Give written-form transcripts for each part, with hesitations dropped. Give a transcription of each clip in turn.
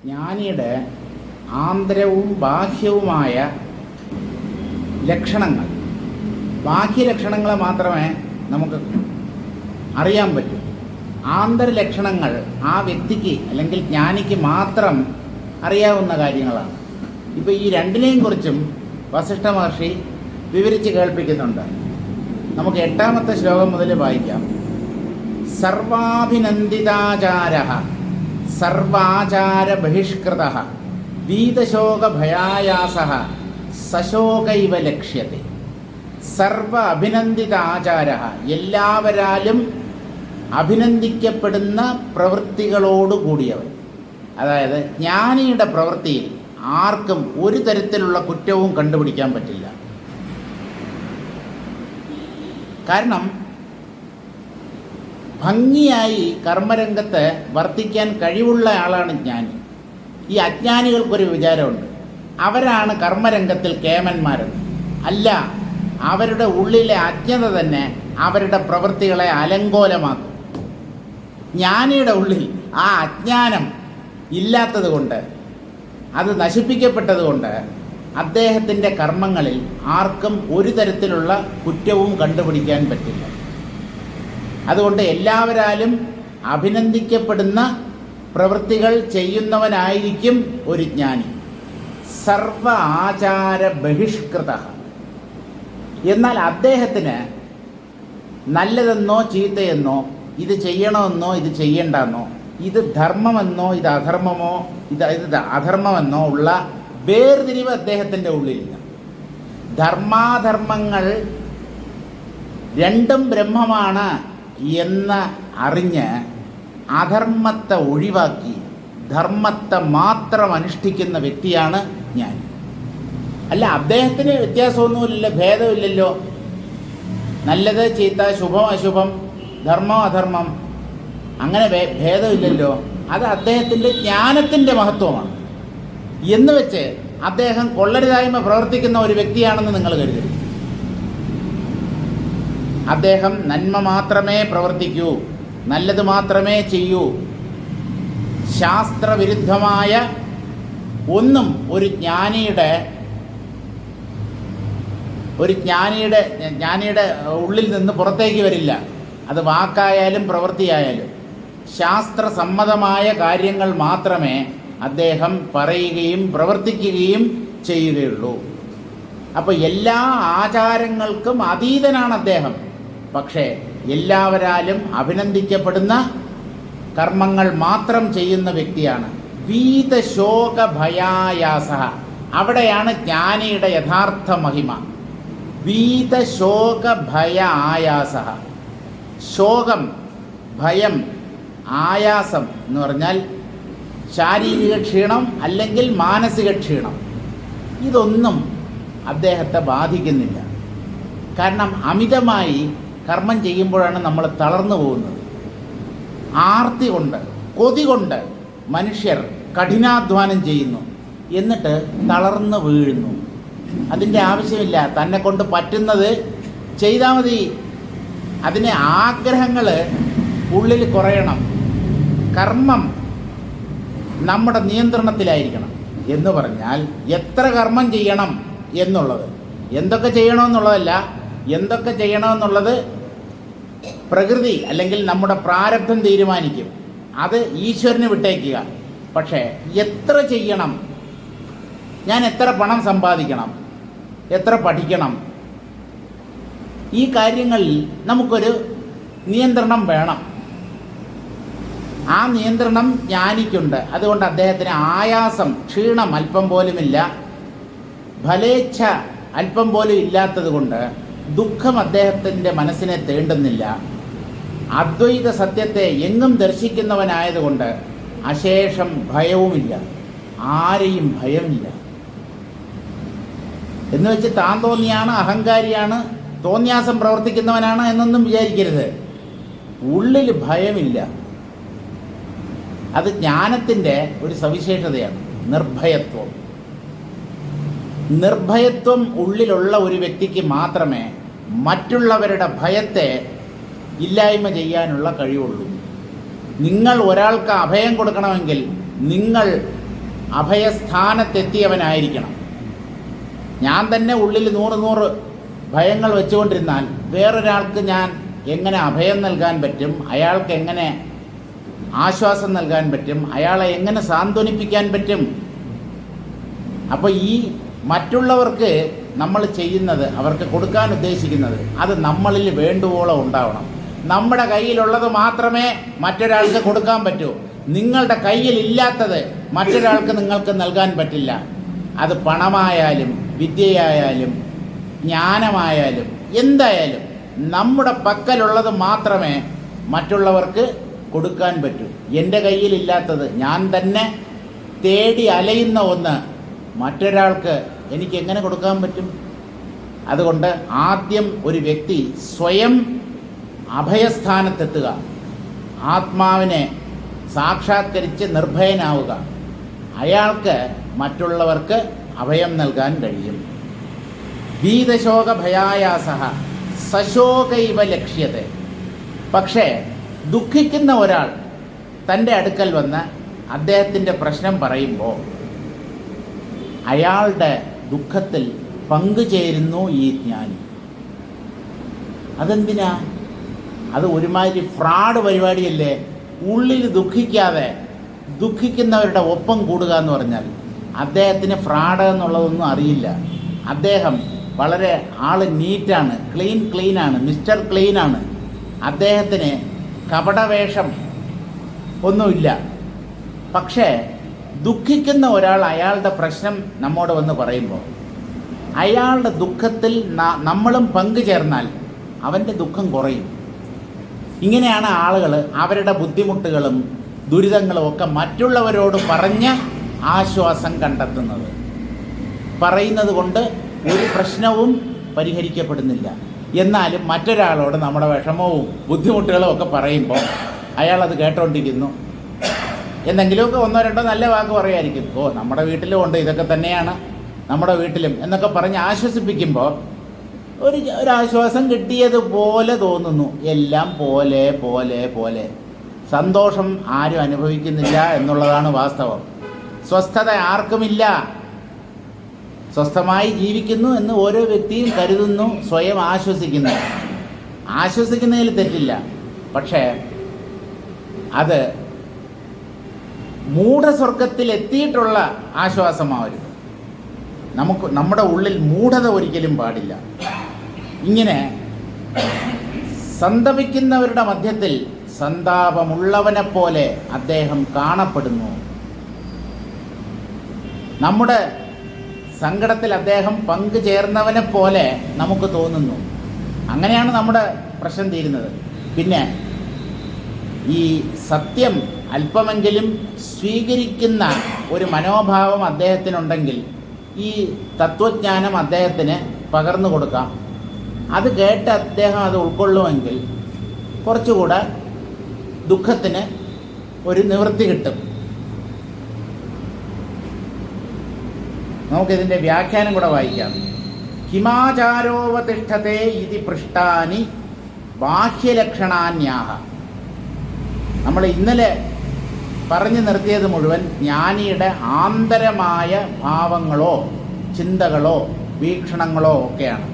ജ്ഞാനിയുടെ ആന്തരവും ബാഹ്യവുമായ ലക്ഷണങ്ങൾ, ബാഹ്യലക്ഷണങ്ങളെ മാത്രമേ നമുക്ക് അറിയാൻ പറ്റൂ. ആന്തരലക്ഷണങ്ങൾ ആ വ്യക്തിക്ക് അല്ലെങ്കിൽ ജ്ഞാനിക്ക് മാത്രം അറിയാവുന്ന കാര്യങ്ങളാണ്. ഇപ്പോൾ ഈ രണ്ടിനെയും കുറിച്ചും വസിഷ്ഠ മഹർഷി വിവരിച്ച് കേൾപ്പിക്കുന്നുണ്ട്. നമുക്ക് 8ാമത്തെ ശ്ലോകം മുതൽ വായിക്കാം. സർവാഭിനന്ദിതാചാരഃ സർവാചാര ബഹിഷ്കൃതഃ വീതശോകഭയായാസഃ സശോകൈവ ലക്ഷ്യത്തെ. സർവ അഭിനന്ദിതാചാരഃ, എല്ലാവരാലും അഭിനന്ദിക്കപ്പെടുന്ന പ്രവൃത്തികളോടുകൂടിയവൻ. അതായത് ജ്ഞാനിയുടെ പ്രവൃത്തിയിൽ ആർക്കും ഒരു തരത്തിലുള്ള കുറ്റവും കണ്ടുപിടിക്കാൻ പറ്റില്ല. കാരണം ഭംഗിയായി കർമ്മരംഗത്ത് വർത്തിക്കാൻ കഴിവുള്ള ആളാണ് ജ്ഞാനി. ഈ അജ്ഞാനികൾക്കൊരു വിചാരമുണ്ട്, അവരാണ് കർമ്മരംഗത്തിൽ കേമന്മാരെന്ന്. അല്ല, അവരുടെ ഉള്ളിലെ അജ്ഞത തന്നെ അവരുടെ പ്രവൃത്തികളെ അലങ്കോലമാക്കും. ജ്ഞാനിയുടെ ഉള്ളിൽ ആ അജ്ഞാനം ഇല്ലാത്തത് കൊണ്ട്, അത് നശിപ്പിക്കപ്പെട്ടതുകൊണ്ട് അദ്ദേഹത്തിൻ്റെ കർമ്മങ്ങളിൽ ആർക്കും ഒരു തരത്തിലുള്ള കുറ്റവും കണ്ടുപിടിക്കാൻ പറ്റില്ല. അതുകൊണ്ട് എല്ലാവരാലും അഭിനന്ദിക്കപ്പെടുന്ന പ്രവൃത്തികൾ ചെയ്യുന്നവനായിരിക്കും ഒരു ജ്ഞാനി. സർവ ആചാര ബഹിഷ്കൃത. എന്നാൽ അദ്ദേഹത്തിന് നല്ലതെന്നോ ചീത്തയെന്നോ, ഇത് ചെയ്യണമെന്നോ ഇത് ചെയ്യേണ്ടെന്നോ, ഇത് ധർമ്മമെന്നോ ഇത് അധർമ്മമോ ഇത് അധർമ്മമെന്നോ ഉള്ള വേർതിരിവ് അദ്ദേഹത്തിൻ്റെ ഉള്ളിലില്ല. ധർമാധർമ്മങ്ങൾ രണ്ടും ബ്രഹ്മമാണ് എന്ന് അറിഞ്ഞ് അധർമ്മത്തെ ഒഴിവാക്കി ധർമ്മത്തെ മാത്രം അനുഷ്ഠിക്കുന്ന വ്യക്തിയാണ് ഞാൻ. അല്ല, അദ്ദേഹത്തിന് വ്യത്യാസമൊന്നുമില്ലല്ലോ, ഭേദമില്ലല്ലോ. നല്ലത് ചീത്ത, ശുഭം അശുഭം, ധർമ്മം അധർമ്മം, അങ്ങനെ ഭേദമില്ലല്ലോ. അത് അദ്ദേഹത്തിൻ്റെ ജ്ഞാനത്തിൻ്റെ മഹത്വമാണ്. എന്ന് വെച്ച് അദ്ദേഹം കൊള്ളരുതായ്മ പ്രവർത്തിക്കുന്ന ഒരു വ്യക്തിയാണെന്ന് നിങ്ങൾ കരുതരുത്. അദ്ദേഹം നന്മ മാത്രമേ പ്രവർത്തിക്കൂ, നല്ലത് മാത്രമേ ചെയ്യൂ. ശാസ്ത്രവിരുദ്ധമായ ഒന്നും ഒരു ജ്ഞാനിയുടെ ഉള്ളിൽ നിന്ന് പുറത്തേക്ക് വരില്ല. അത് വാക്കായാലും പ്രവൃത്തിയായാലും ശാസ്ത്രസമ്മതമായ കാര്യങ്ങൾ മാത്രമേ അദ്ദേഹം പറയുകയും പ്രവർത്തിക്കുകയും ചെയ്യുകയുള്ളൂ. അപ്പോൾ എല്ലാ ആചാരങ്ങൾക്കും അതീതനാണ് അദ്ദേഹം. പക്ഷേ എല്ലാവരാലും അഭിനന്ദിക്കപ്പെടുന്ന കർമ്മങ്ങൾ മാത്രം ചെയ്യുന്ന വ്യക്തിയാണ്. വീതശോകഭയായാസ, അവിടെയാണ് ജ്ഞാനിയുടെ യഥാർത്ഥ മഹിമ. വീതശോകഭയ ആയാസ. ശോകം, ഭയം, ആയാസം എന്ന് പറഞ്ഞാൽ ശാരീരിക ക്ഷീണം അല്ലെങ്കിൽ മാനസിക ക്ഷീണം. ഇതൊന്നും അദ്ദേഹത്തെ ബാധിക്കുന്നില്ല. കാരണം അമിതമായി കർമ്മം ചെയ്യുമ്പോഴാണ് നമ്മൾ തളർന്നു പോകുന്നത്. ആർത്തി കൊണ്ട്, കൊതി കൊണ്ട് മനുഷ്യർ കഠിനാധ്വാനം ചെയ്യുന്നു, എന്നിട്ട് തളർന്നു വീഴുന്നു. അതിൻ്റെ ആവശ്യമില്ല. തന്നെ കൊണ്ട് പറ്റുന്നത് ചെയ്താൽ മതി. അതിന് ആഗ്രഹങ്ങൾ ഉള്ളിൽ കുറയണം. കർമ്മം നമ്മുടെ നിയന്ത്രണത്തിലായിരിക്കണം. എന്ന് പറഞ്ഞാൽ എത്ര കർമ്മം ചെയ്യണം എന്നുള്ളത്, എന്തൊക്കെ ചെയ്യണമെന്നുള്ളതല്ല, എന്തൊക്കെ ചെയ്യണമെന്നുള്ളത് പ്രകൃതി അല്ലെങ്കിൽ നമ്മുടെ പ്രാരബ്ധം തീരുമാനിക്കും. അത് ഈശ്വരന് വിട്ടേക്കുക. പക്ഷേ എത്ര ചെയ്യണം, ഞാൻ എത്ര പണം സമ്പാദിക്കണം, എത്ര പഠിക്കണം, ഈ കാര്യങ്ങളിൽ നമുക്കൊരു നിയന്ത്രണം വേണം. ആ നിയന്ത്രണം ജ്ഞാനിക്കുണ്ട്. അതുകൊണ്ട് അദ്ദേഹത്തിന് ആയാസം, ക്ഷീണം അല്പം പോലുമില്ല. ഫലേച്ഛ അല്പം പോലും ഇല്ലാത്തത് കൊണ്ട് ദുഃഖം അദ്ദേഹത്തിൻ്റെ മനസ്സിനെ തേണ്ടുന്നില്ല. അദ്വൈത സത്യത്തെ എങ്ങും ദർശിക്കുന്നവനായതുകൊണ്ട് അശേഷം ഭയവുമില്ല. ആരെയും ഭയമില്ല. എന്ന് വെച്ച് താൻ തോന്നിയാണ്, അഹങ്കാരിയാണ്, തോന്നിയാസം പ്രവർത്തിക്കുന്നവനാണ് എന്നൊന്നും വിചാരിക്കരുത്. ഉള്ളിൽ ഭയമില്ല. അത് ജ്ഞാനത്തിൻ്റെ ഒരു സവിശേഷതയാണ്, നിർഭയത്വം. നിർഭയത്വം ഉള്ളിലുള്ള ഒരു വ്യക്തിക്ക് മാത്രമേ മറ്റുള്ളവരുടെ ഭയത്തെ ഇല്ലായ്മ ചെയ്യാനുള്ള കഴിവുള്ളൂ. നിങ്ങൾ ഒരാൾക്ക് അഭയം കൊടുക്കണമെങ്കിൽ നിങ്ങൾ അഭയസ്ഥാനത്തെത്തിയവനായിരിക്കണം. ഞാൻ തന്നെ ഉള്ളിൽ 100 ഭയങ്ങൾ വെച്ചുകൊണ്ടിരുന്നാൽ വേറൊരാൾക്ക് ഞാൻ എങ്ങനെ അഭയം നൽകാൻ പറ്റും? അയാൾക്ക് എങ്ങനെ ആശ്വാസം നൽകാൻ പറ്റും? അയാളെ എങ്ങനെ സാന്ത്വനിപ്പിക്കാൻ പറ്റും? അപ്പോൾ ഈ മറ്റുള്ളവർക്ക് നമ്മൾ ചെയ്യുന്നത്, അവർക്ക് കൊടുക്കാൻ ഉദ്ദേശിക്കുന്നത്, അത് നമ്മളിൽ വേണ്ടുവോളം ഉണ്ടാവണം. നമ്മുടെ കയ്യിലുള്ളത് മാത്രമേ മറ്റൊരാൾക്ക് കൊടുക്കാൻ പറ്റൂ. നിങ്ങളുടെ കയ്യിൽ ഇല്ലാത്തത് മറ്റൊരാൾക്ക് നിങ്ങൾക്ക് നൽകാൻ പറ്റില്ല. അത് പണമായാലും വിദ്യയായാലും ജ്ഞാനമായാലും എന്തായാലും നമ്മുടെ പക്കലുള്ളത് മാത്രമേ മറ്റുള്ളവർക്ക് കൊടുക്കാൻ പറ്റൂ. എൻ്റെ കയ്യിലില്ലാത്തത്, ഞാൻ തന്നെ തേടി അലയുന്ന ഒന്ന് മറ്റൊരാൾക്ക് എനിക്ക് എങ്ങനെ കൊടുക്കാൻ പറ്റും? അതുകൊണ്ട് ആദ്യം ഒരു വ്യക്തി സ്വയം അഭയസ്ഥാനത്തെത്തുക, ആത്മാവിനെ സാക്ഷാത്കരിച്ച് നിർഭയനാവുക. അയാൾക്ക് മറ്റുള്ളവർക്ക് അഭയം നൽകാൻ കഴിയും. ഭീതശോക ഭയായാസഃ സശോകൈവ ലക്ഷ്യത്തെ. പക്ഷേ ദുഃഖിക്കുന്ന ഒരാൾ തൻ്റെ അടുക്കൽ വന്ന് അദ്ദേഹത്തിൻ്റെ പ്രശ്നം പറയുമ്പോൾ അയാളുടെ ദുഃഖത്തിൽ പങ്കുചേരുന്നു ഈ ജ്ഞാനി. അതെന്തിനാ? അത് ഒരുമാതിരി ഫ്രോഡ് പരിപാടിയല്ലേ? ഉള്ളിൽ ദുഃഖിക്കാതെ ദുഃഖിക്കുന്നവരുടെ ഒപ്പം കൂടുക എന്ന് പറഞ്ഞാൽ അദ്ദേഹത്തിന് ഫ്രോഡ് എന്നുള്ളതൊന്നും അറിയില്ല. അദ്ദേഹം വളരെ നീറ്റാണ്, ക്ലീനാണ്, മിസ്റ്റർ ക്ലീനാണ്. അദ്ദേഹത്തിന് കപടവേഷം ഒന്നുമില്ല. പക്ഷേ ദുഃഖിക്കുന്ന ഒരാൾ അയാളുടെ പ്രശ്നം നമ്മോട് വന്ന് പറയുമ്പോൾ അയാളുടെ ദുഃഖത്തിൽ നമ്മളും പങ്കുചേർന്നാൽ അവൻ്റെ ദുഃഖം കുറയും. ഇങ്ങനെയാണ് ആളുകൾ അവരുടെ ബുദ്ധിമുട്ടുകളും ദുരിതങ്ങളും ഒക്കെ മറ്റുള്ളവരോട് പറഞ്ഞ് ആശ്വാസം കണ്ടെത്തുന്നത്. പറയുന്നത് കൊണ്ട് ഒരു പ്രശ്നവും പരിഹരിക്കപ്പെടുന്നില്ല. എന്നാലും മറ്റൊരാളോട് നമ്മുടെ വിഷമവും ബുദ്ധിമുട്ടുകളും ഒക്കെ പറയുമ്പോൾ അയാളത് കേട്ടോണ്ടിരിക്കുന്നു. എന്തെങ്കിലുമൊക്കെ 1-2 നല്ല വാക്ക് പറയുമായിരിക്കും. നമ്മുടെ വീട്ടിലും ഉണ്ട്, ഇതൊക്കെ തന്നെയാണ് നമ്മുടെ വീട്ടിലും എന്നൊക്കെ പറഞ്ഞ് ആശ്വസിപ്പിക്കുമ്പോൾ ഒരാശ്വാസം കിട്ടിയതുപോലെ തോന്നുന്നു. എല്ലാം പോലെ പോലെ പോലെ സന്തോഷം ആരും അനുഭവിക്കുന്നില്ല എന്നുള്ളതാണ് വാസ്തവം. സ്വസ്ഥത ആർക്കുമില്ല. സ്വസ്ഥമായി ജീവിക്കുന്നു എന്ന് ഓരോ വ്യക്തിയും കരുതുന്നു, സ്വയം ആശ്വസിക്കുന്നു. ആശ്വസിക്കുന്നതിൽ തെറ്റില്ല. പക്ഷേ അത് മൂഢസ്വർഗത്തിൽ എത്തിയിട്ടുള്ള ആശ്വാസമാവരുത്. നമ്മുടെ ഉള്ളിൽ മൂഢത ഒരിക്കലും പാടില്ല. ഇങ്ങനെ സന്തപിക്കുന്നവരുടെ മധ്യത്തിൽ സന്താപമുള്ളവനെ പോലെ അദ്ദേഹം കാണപ്പെടുന്നു. നമ്മുടെ സങ്കടത്തിൽ അദ്ദേഹം പങ്കുചേർന്നവനെ പോലെ നമുക്ക് തോന്നുന്നു. അങ്ങനെയാണ് നമ്മുടെ പ്രശ്നം തീരുന്നത്. പിന്നെ ഈ സത്യം അല്പമെങ്കിലും സ്വീകരിക്കുന്ന ഒരു മനോഭാവം അദ്ദേഹത്തിനുണ്ടെങ്കിൽ ഈ തത്വജ്ഞാനം അദ്ദേഹത്തിന് പകർന്നു കൊടുക്കാം. അത് കേട്ട് അദ്ദേഹം അത് ഉൾക്കൊള്ളുമെങ്കിൽ കുറച്ചുകൂടെ ദുഃഖത്തിന് ഒരു നിവൃത്തി കിട്ടും. നമുക്കിതിൻ്റെ വ്യാഖ്യാനം കൂടെ വായിക്കാം. കിമാചാരോവതിഷ്ഠത്തെ ഇതി പൃഷ്ടാനി ബാഹ്യലക്ഷണാന്യാഹ. നമ്മൾ ഇന്നലെ പറഞ്ഞു നിർത്തിയത് മുഴുവൻ ജ്ഞാനിയുടെ ആന്തരമായ ഭാവങ്ങളോ ചിന്തകളോ വീക്ഷണങ്ങളോ ഒക്കെയാണ്.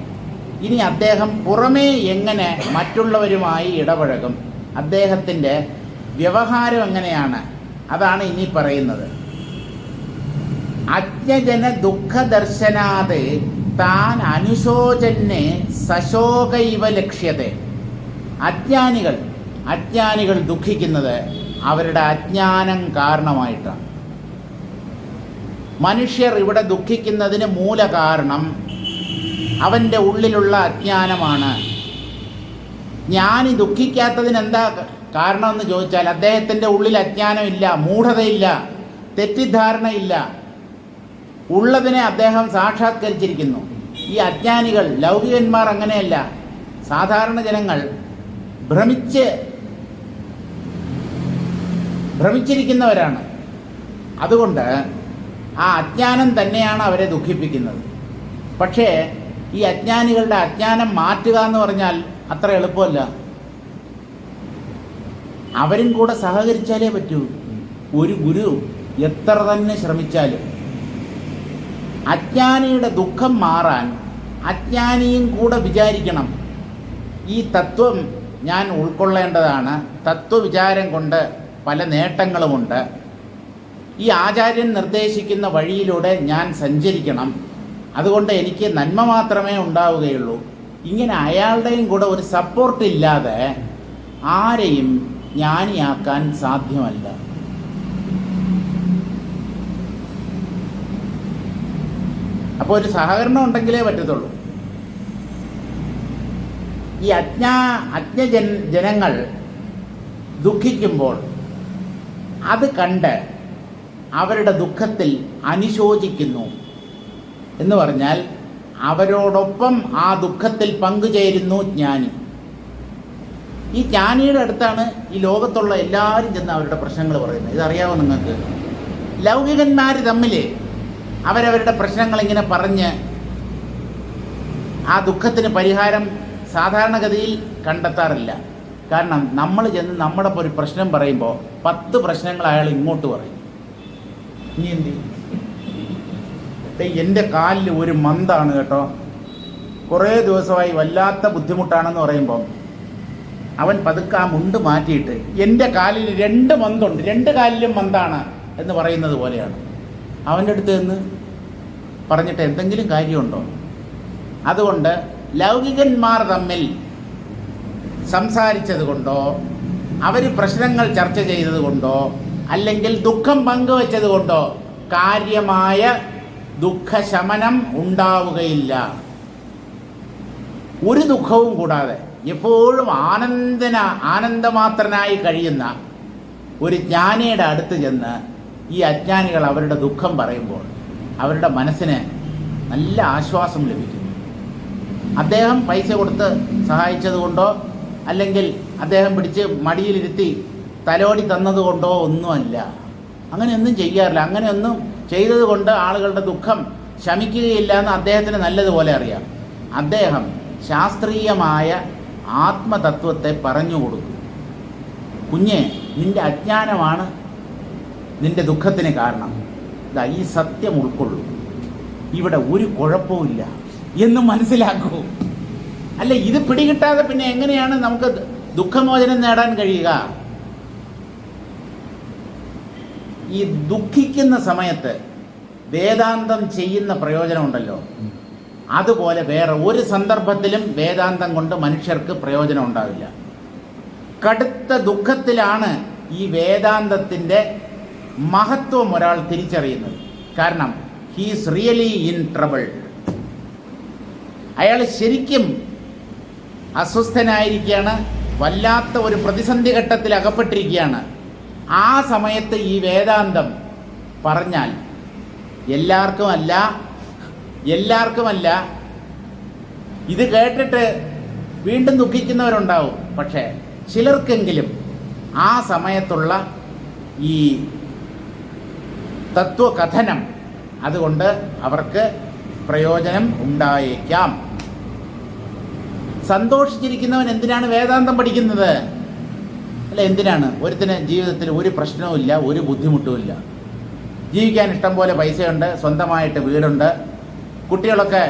ഇനി അദ്ദേഹം പുറമേ എങ്ങനെ മറ്റുള്ളവരുമായി ഇടപഴകും, അദ്ദേഹത്തിൻ്റെ വ്യവഹാരം എങ്ങനെയാണ്, അതാണ് ഇനി പറയുന്നത്. അജ്ഞജന ദുഃഖദർശനാത് താൻ അനുശോചന്നെ സശോകൈവ ലക്ഷ്യത്തെ. അജ്ഞാനികൾ ദുഃഖിക്കുന്നത് അവരുടെ അജ്ഞാനം കാരണമായിട്ടാണ്. മനുഷ്യർ ഇവിടെ ദുഃഖിക്കുന്നതിന് മൂല കാരണം അവൻ്റെ ഉള്ളിലുള്ള അജ്ഞാനമാണ്. ജ്ഞാനി ദുഃഖിക്കാത്തതിന് എന്താ കാരണമെന്ന് ചോദിച്ചാൽ അദ്ദേഹത്തിൻ്റെ ഉള്ളിൽ അജ്ഞാനമില്ല, മൂഢതയില്ല, തെറ്റിദ്ധാരണയില്ല. ഉള്ളതിനെ അദ്ദേഹം സാക്ഷാത്കരിച്ചിരിക്കുന്നു. ഈ അജ്ഞാനികൾ, ലൗകികന്മാർ അങ്ങനെയല്ല. സാധാരണ ജനങ്ങൾ ഭ്രമിച്ചിരിക്കുന്നവരാണ്. അതുകൊണ്ട് ആ അജ്ഞാനം തന്നെയാണ് അവരെ ദുഃഖിപ്പിക്കുന്നത്. പക്ഷേ ഈ അജ്ഞാനികളുടെ അജ്ഞാനം മാറ്റുക എന്ന് പറഞ്ഞാൽ അത്ര എളുപ്പമല്ല. അവരും കൂടെ സഹകരിച്ചാലേ പറ്റൂ. ഒരു ഗുരു എത്ര തന്നെ ശ്രമിച്ചാലും അജ്ഞാനിയുടെ ദുഃഖം മാറാൻ അജ്ഞാനിയും കൂടെ വിചാരിക്കണം. ഈ തത്വം ഞാൻ ഉൾക്കൊള്ളേണ്ടതാണ്. തത്വവിചാരം കൊണ്ട് പല നേട്ടങ്ങളുമുണ്ട്. ഈ ആചാര്യൻ നിർദ്ദേശിക്കുന്ന വഴിയിലൂടെ ഞാൻ സഞ്ചരിക്കണം. അതുകൊണ്ട് എനിക്ക് നന്മ മാത്രമേ ഉണ്ടാവുകയുള്ളൂ. ഇങ്ങനെ അയാളുടെയും കൂടെ ഒരു സപ്പോർട്ട് ഇല്ലാതെ ആരെയും ജ്ഞാനിയാക്കാൻ സാധ്യമല്ല. അപ്പോൾ ഒരു സഹകരണം ഉണ്ടെങ്കിലേ പറ്റത്തുള്ളൂ. ഈ ജനങ്ങൾ ദുഃഖിക്കുമ്പോൾ അത് കണ്ട് അവരുടെ ദുഃഖത്തിൽ അനുശോചിക്കുന്നു എന്ന് പറഞ്ഞാൽ അവരോടൊപ്പം ആ ദുഃഖത്തിൽ പങ്കുചേരുന്നു ജ്ഞാനി. ഈ ജ്ഞാനിയുടെ അടുത്താണ് ഈ ലോകത്തുള്ള എല്ലാവരും ചെന്ന് അവരുടെ പ്രശ്നങ്ങൾ പറയുന്നത്. ഇതറിയാമോ നിങ്ങൾക്ക്? ലൗകികന്മാർ തമ്മിൽ അവരവരുടെ പ്രശ്നങ്ങൾ ഇങ്ങനെ പറഞ്ഞ് ആ ദുഃഖത്തിന് പരിഹാരം സാധാരണഗതിയിൽ കണ്ടെത്താറില്ല. കാരണം നമ്മൾ ചെന്ന് നമ്മുടെ ഒരു പ്രശ്നം പറയുമ്പോൾ 10 പ്രശ്നങ്ങൾ അയാൾ ഇങ്ങോട്ട് പറയും. ഇനി എന്ത്? എൻ്റെ കാലിൽ ഒരു മന്താണ് കേട്ടോ, കുറേ ദിവസമായി വല്ലാത്ത ബുദ്ധിമുട്ടാണെന്ന് പറയുമ്പം അവൻ പതുക്കെ ആ മുണ്ട് മാറ്റിയിട്ട് എൻ്റെ കാലിൽ 2 മന്തുണ്ട്, 2 കാലിലും മന്താണ് എന്ന് പറയുന്നത് പോലെയാണ്. അവൻ്റെ അടുത്ത് നിന്ന് പറഞ്ഞിട്ട് എന്തെങ്കിലും കാര്യമുണ്ടോ? അതുകൊണ്ട് ലൗകികന്മാർ തമ്മിൽ സംസാരിച്ചത് കൊണ്ടോ അവർ പ്രശ്നങ്ങൾ ചർച്ച ചെയ്തത് കൊണ്ടോ അല്ലെങ്കിൽ ദുഃഖം പങ്കുവെച്ചത് കൊണ്ടോ കാര്യമായ ദുഃഖശമനം ഉണ്ടാവുകയില്ല. ഒരു ദുഃഖവും കൂടാതെ എപ്പോഴും ആനന്ദമാത്രനായി കഴിയുന്ന ഒരു ജ്ഞാനിയുടെ അടുത്ത് ചെന്ന് ഈ അജ്ഞാനികൾ അവരുടെ ദുഃഖം പറയുമ്പോൾ അവരുടെ മനസ്സിന് നല്ല ആശ്വാസം ലഭിക്കും. അദ്ദേഹം പൈസ കൊടുത്ത് സഹായിച്ചതുകൊണ്ടോ അല്ലെങ്കിൽ അദ്ദേഹം പിടിച്ച് മടിയിലിരുത്തി തലോടി തന്നതുകൊണ്ടോ ഒന്നുമല്ല. അങ്ങനെയൊന്നും ചെയ്യാറില്ല. അങ്ങനെയൊന്നും ചെയ്തത് കൊണ്ട് ആളുകളുടെ ദുഃഖം ശമിക്കുകയില്ല എന്ന് അദ്ദേഹത്തിന് നല്ലതുപോലെ അറിയാം. അദ്ദേഹം ശാസ്ത്രീയമായ ആത്മതത്വത്തെ പറഞ്ഞു കൊടുക്കും. കുഞ്ഞെ, നിന്റെ അജ്ഞാനമാണ് നിന്റെ ദുഃഖത്തിന് കാരണം. ഈ സത്യം ഉൾക്കൊള്ളൂ, ഇവിടെ ഒരു കുഴപ്പവുമില്ല എന്ന് മനസ്സിലാക്കൂ. അല്ല, ഇത് പിടികിട്ടാതെ പിന്നെ എങ്ങനെയാണ് നമുക്ക് ദുഃഖമോചനം നേടാൻ കഴിയുക? ഈ ദുഃഖിക്കുന്ന സമയത്ത് വേദാന്തം ചെയ്യുന്ന പ്രയോജനമുണ്ടല്ലോ, അതുപോലെ വേറെ ഒരു സന്ദർഭത്തിലും വേദാന്തം കൊണ്ട് മനുഷ്യർക്ക് പ്രയോജനം ഉണ്ടാവില്ല. കടുത്ത ദുഃഖത്തിലാണ് ഈ വേദാന്തത്തിൻ്റെ മഹത്വം ഒരാൾ തിരിച്ചറിയുന്നത്. കാരണം ഹീസ് റിയലി ഇൻ ട്രബിൾ. അയാൾ ശരിക്കും അസ്വസ്ഥനായിരിക്കുകയാണ്, വല്ലാത്ത ഒരു പ്രതിസന്ധി ഘട്ടത്തിൽ അകപ്പെട്ടിരിക്കുകയാണ്. ആ സമയത്ത് ഈ വേദാന്തം പറഞ്ഞാൽ എല്ലാവർക്കുമല്ല ഇത് കേട്ടിട്ട് വീണ്ടും ദുഃഖിക്കുന്നവരുണ്ടാവും. പക്ഷേ ചിലർക്കെങ്കിലും ആ സമയത്തുള്ള ഈ തത്വകഥനം അതുകൊണ്ട് അവർക്ക് പ്രയോജനം ഉണ്ടായേക്കാം. സന്തോഷിച്ചിരിക്കുന്നവൻ എന്തിനാണ് വേദാന്തം പഠിക്കുന്നത്? അല്ല, എന്തിനാണ്? ഒരുത്തിന് ജീവിതത്തിൽ ഒരു പ്രശ്നവുമില്ല, ഒരു ബുദ്ധിമുട്ടുമില്ല, ജീവിക്കാൻ ഇഷ്ടം പോലെ പൈസയുണ്ട്, സ്വന്തമായിട്ട് വീടുണ്ട്, കുട്ടികളൊക്കെ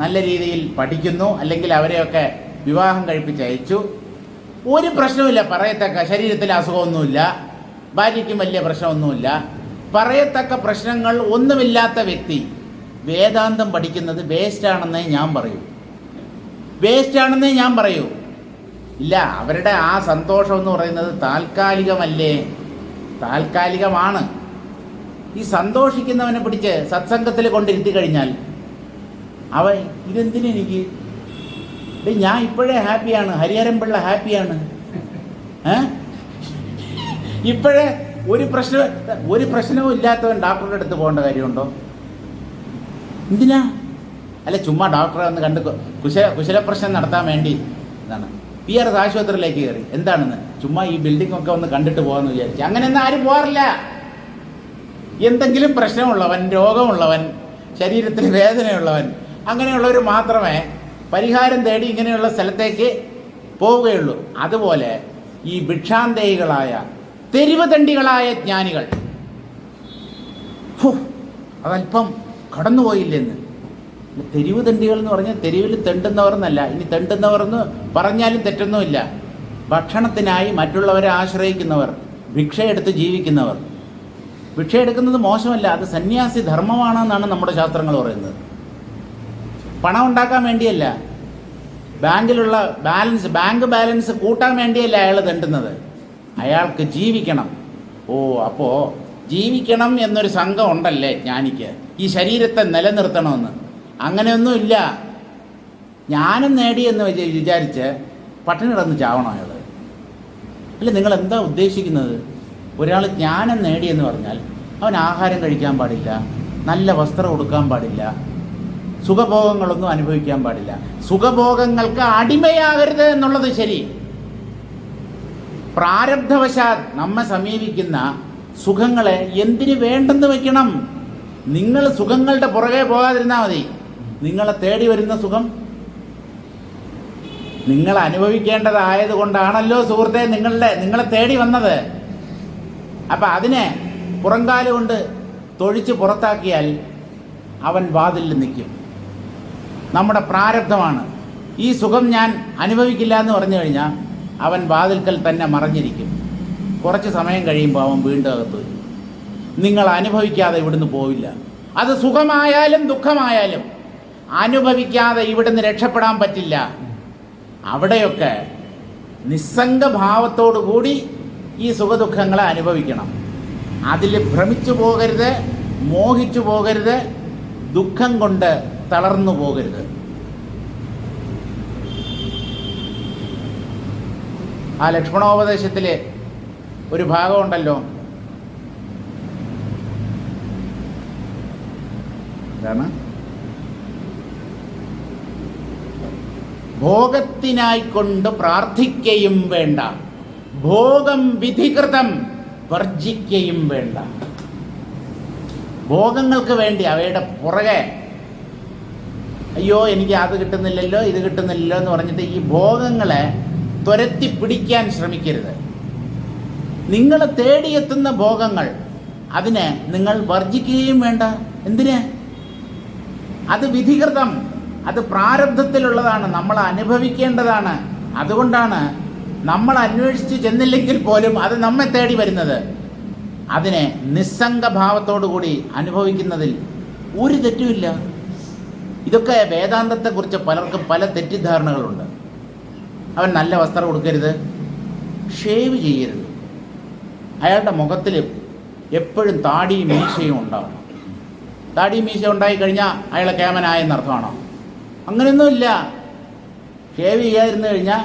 നല്ല രീതിയിൽ പഠിക്കുന്നു, അല്ലെങ്കിൽ അവരെയൊക്കെ വിവാഹം കഴിപ്പിച്ചയച്ചു, ഒരു പ്രശ്നവുമില്ല പറയത്തക്ക, ശരീരത്തിൽ അസുഖമൊന്നുമില്ല, ഭാര്യയ്ക്കും വലിയ പ്രശ്നമൊന്നുമില്ല, പറയത്തക്ക പ്രശ്നങ്ങൾ ഒന്നുമില്ലാത്ത വ്യക്തി വേദാന്തം പഠിക്കുന്നത് വേസ്റ്റാണെന്നേ ഞാൻ പറയൂ. ഇല്ല, അവരുടെ ആ സന്തോഷം എന്ന് പറയുന്നത് താൽക്കാലികമാണ്. ഈ സന്തോഷിക്കുന്നവനെ പിടിച്ച് സത്സംഗത്തിൽ കൊണ്ടിരുത്തി കഴിഞ്ഞാൽ അവൻ ഇതെന്തിനെനിക്ക്, ഞാൻ ഇപ്പോഴേ ഹാപ്പിയാണ്, ഹരിഹരൻപിള്ള ഹാപ്പിയാണ്, ഇപ്പോഴേ ഒരു പ്രശ്നവും ഇല്ലാത്തവൻ ഡോക്ടറുടെ അടുത്ത് പോകേണ്ട കാര്യമുണ്ടോ? എന്തിനാ? അല്ല, ചുമ്മാ ഡോക്ടറെ ഒന്ന് കണ്ട് കുശലപ്രശ്നം നടത്താൻ വേണ്ടി എന്താണ് PRS ആശുപത്രിയിലേക്ക് കയറി, എന്താണെന്ന് ചുമ്മാ ഈ ബിൽഡിംഗ് ഒക്കെ ഒന്ന് കണ്ടിട്ട് പോകാമെന്ന് വിചാരിച്ചു. അങ്ങനെയൊന്നും ആരും പോകാറില്ല. എന്തെങ്കിലും പ്രശ്നമുള്ളവൻ, രോഗമുള്ളവൻ, ശരീരത്തിൽ വേദനയുള്ളവൻ, അങ്ങനെയുള്ളവർ മാത്രമേ പരിഹാരം തേടി ഇങ്ങനെയുള്ള സ്ഥലത്തേക്ക് പോവുകയുള്ളൂ. അതുപോലെ ഈ ഭിക്ഷാന്തേഹികളായ തെരുവ് തണ്ടികളായ ജ്ഞാനികൾ അതല്പം കടന്നുപോയില്ലെന്ന്. തെരുവ് തെണ്ടികൾ എന്ന് പറഞ്ഞാൽ തെരുവിൽ തെണ്ടുന്നവർ എന്നല്ല, ഇനി തെണ്ടുന്നവർ എന്ന് പറഞ്ഞാലും തെറ്റൊന്നുമില്ല. ഭക്ഷണത്തിനായി മറ്റുള്ളവരെ ആശ്രയിക്കുന്നവർ, ഭിക്ഷയെടുത്ത് ജീവിക്കുന്നവർ. ഭിക്ഷയെടുക്കുന്നത് മോശമല്ല, അത് സന്യാസി ധർമ്മമാണെന്നാണ് നമ്മുടെ ശാസ്ത്രങ്ങൾ പറയുന്നത്. പണം ഉണ്ടാക്കാൻ വേണ്ടിയല്ല, ബാങ്കിലുള്ള ബാങ്ക് ബാലൻസ് കൂട്ടാൻ വേണ്ടിയല്ല അയാൾ തെണ്ടുന്നത്, അയാൾക്ക് ജീവിക്കണം. അപ്പോൾ ജീവിക്കണം എന്നൊരു സംഘം ഉണ്ടല്ലേ ജ്ഞാനിക്ക്, ഈ ശരീരത്തെ നിലനിർത്തണമെന്ന്. അങ്ങനെയൊന്നുമില്ല. ജ്ഞാനം നേടിയെന്ന് വിചാരിച്ച് പട്ടിണി കിടന്ന് ചാവണം അയാൾ. അല്ല, നിങ്ങൾ എന്താ ഉദ്ദേശിക്കുന്നത്? ഒരാൾ ജ്ഞാനം നേടിയെന്ന് പറഞ്ഞാൽ അവൻ ആഹാരം കഴിക്കാൻ പാടില്ല, നല്ല വസ്ത്രം ഉടുക്കാൻ പാടില്ല, സുഖഭോഗങ്ങളൊന്നും അനുഭവിക്കാൻ പാടില്ല. സുഖഭോഗങ്ങൾക്ക് അടിമയാകരുത് എന്നുള്ളത് ശരി. പ്രാരബ്ധവശാൽ നമ്മെ സമീപിക്കുന്ന സുഖങ്ങളെ എന്തിനു വേണ്ടെന്ന് വെക്കണം? നിങ്ങൾ സുഖങ്ങളുടെ പുറകെ പോകാതിരുന്നാൽ മതി. നിങ്ങളെ തേടി വരുന്ന സുഖം നിങ്ങൾ അനുഭവിക്കേണ്ടതായത് കൊണ്ടാണല്ലോ സുഹൃത്തെ നിങ്ങളെ തേടി വന്നത്. അപ്പം അതിനെ പുറംകാല് കൊണ്ട് തൊഴിച്ച് പുറത്താക്കിയാൽ അവൻ വാതിലിൽ നിൽക്കും. നമ്മുടെ പ്രാരബ്ധമാണ്. ഈ സുഖം ഞാൻ അനുഭവിക്കില്ല എന്ന് പറഞ്ഞു കഴിഞ്ഞാൽ അവൻ വാതിൽക്കൽ തന്നെ മറഞ്ഞിരിക്കും. കുറച്ച് സമയം കഴിയുമ്പോൾ അവൻ വീണ്ടും അകത്ത് വരും. നിങ്ങൾ അനുഭവിക്കാതെ ഇവിടുന്ന് പോവില്ല. അത് സുഖമായാലും ദുഃഖമായാലും അനുഭവിക്കാതെ ഇവിടുന്ന് രക്ഷപ്പെടാൻ പറ്റില്ല. അവിടെയൊക്കെ നിസ്സംഗഭാവത്തോടു കൂടി ഈ സുഖദുഃഖങ്ങളെ അനുഭവിക്കണം. അതിൽ ഭ്രമിച്ചു പോകരുത്, മോഹിച്ചു പോകരുത്, ദുഃഖം കൊണ്ട് തളർന്നു പോകരുത്. ആ ലക്ഷ്മണോപദേശത്തിലെ ഒരു ഭാഗമുണ്ടല്ലോ, എന്താണ്? ഭോഗത്തിനായിക്കൊണ്ട് പ്രാർത്ഥിക്കുകയും വേണ്ട, ഭോഗം വിധികൃതം വർജിക്കുകയും വേണ്ട. ഭോഗങ്ങൾക്ക് വേണ്ടി അവയുടെ പുറകെ അയ്യോ എനിക്ക് അത് കിട്ടുന്നില്ലല്ലോ ഇത് കിട്ടുന്നില്ലല്ലോ എന്ന് പറഞ്ഞിട്ട് ഈ ഭോഗങ്ങളെ തുരത്തി പിടിക്കാൻ ശ്രമിക്കരുത്. നിങ്ങൾ തേടിയെത്തുന്ന ഭോഗങ്ങൾ അതിനെ നിങ്ങൾ വർജിക്കുകയും വേണ്ട. എന്തിന്? അത് വിധികൃതം, അത് പ്രാരബ്ധത്തിലുള്ളതാണ്, നമ്മൾ അനുഭവിക്കേണ്ടതാണ്. അതുകൊണ്ടാണ് നമ്മൾ അന്വേഷിച്ച് ചെന്നില്ലെങ്കിൽ പോലും അത് നമ്മെ തേടി വരുന്നത്. അതിനെ നിസ്സംഗഭാവത്തോടു കൂടി അനുഭവിക്കുന്നതിൽ ഒരു തെറ്റുമില്ല. ഇതൊക്കെ വേദാന്തത്തെക്കുറിച്ച് പലർക്കും പല തെറ്റിദ്ധാരണകളുണ്ട്. അവൻ നല്ല വസ്ത്രം ഉടുക്കരുത്, ഷേവ് ചെയ്യരുത്, അയാളുടെ മുഖത്തിൽ എപ്പോഴും താടിയും മീശയും ഉണ്ടാവണം. താടിയും മീശ ഉണ്ടായിക്കഴിഞ്ഞാൽ അയാളെ കേമനായെന്നർത്ഥമാണോ? അങ്ങനെയൊന്നുമില്ല. ഷേവ് ചെയ്യാതിരുന്നു കഴിഞ്ഞാൽ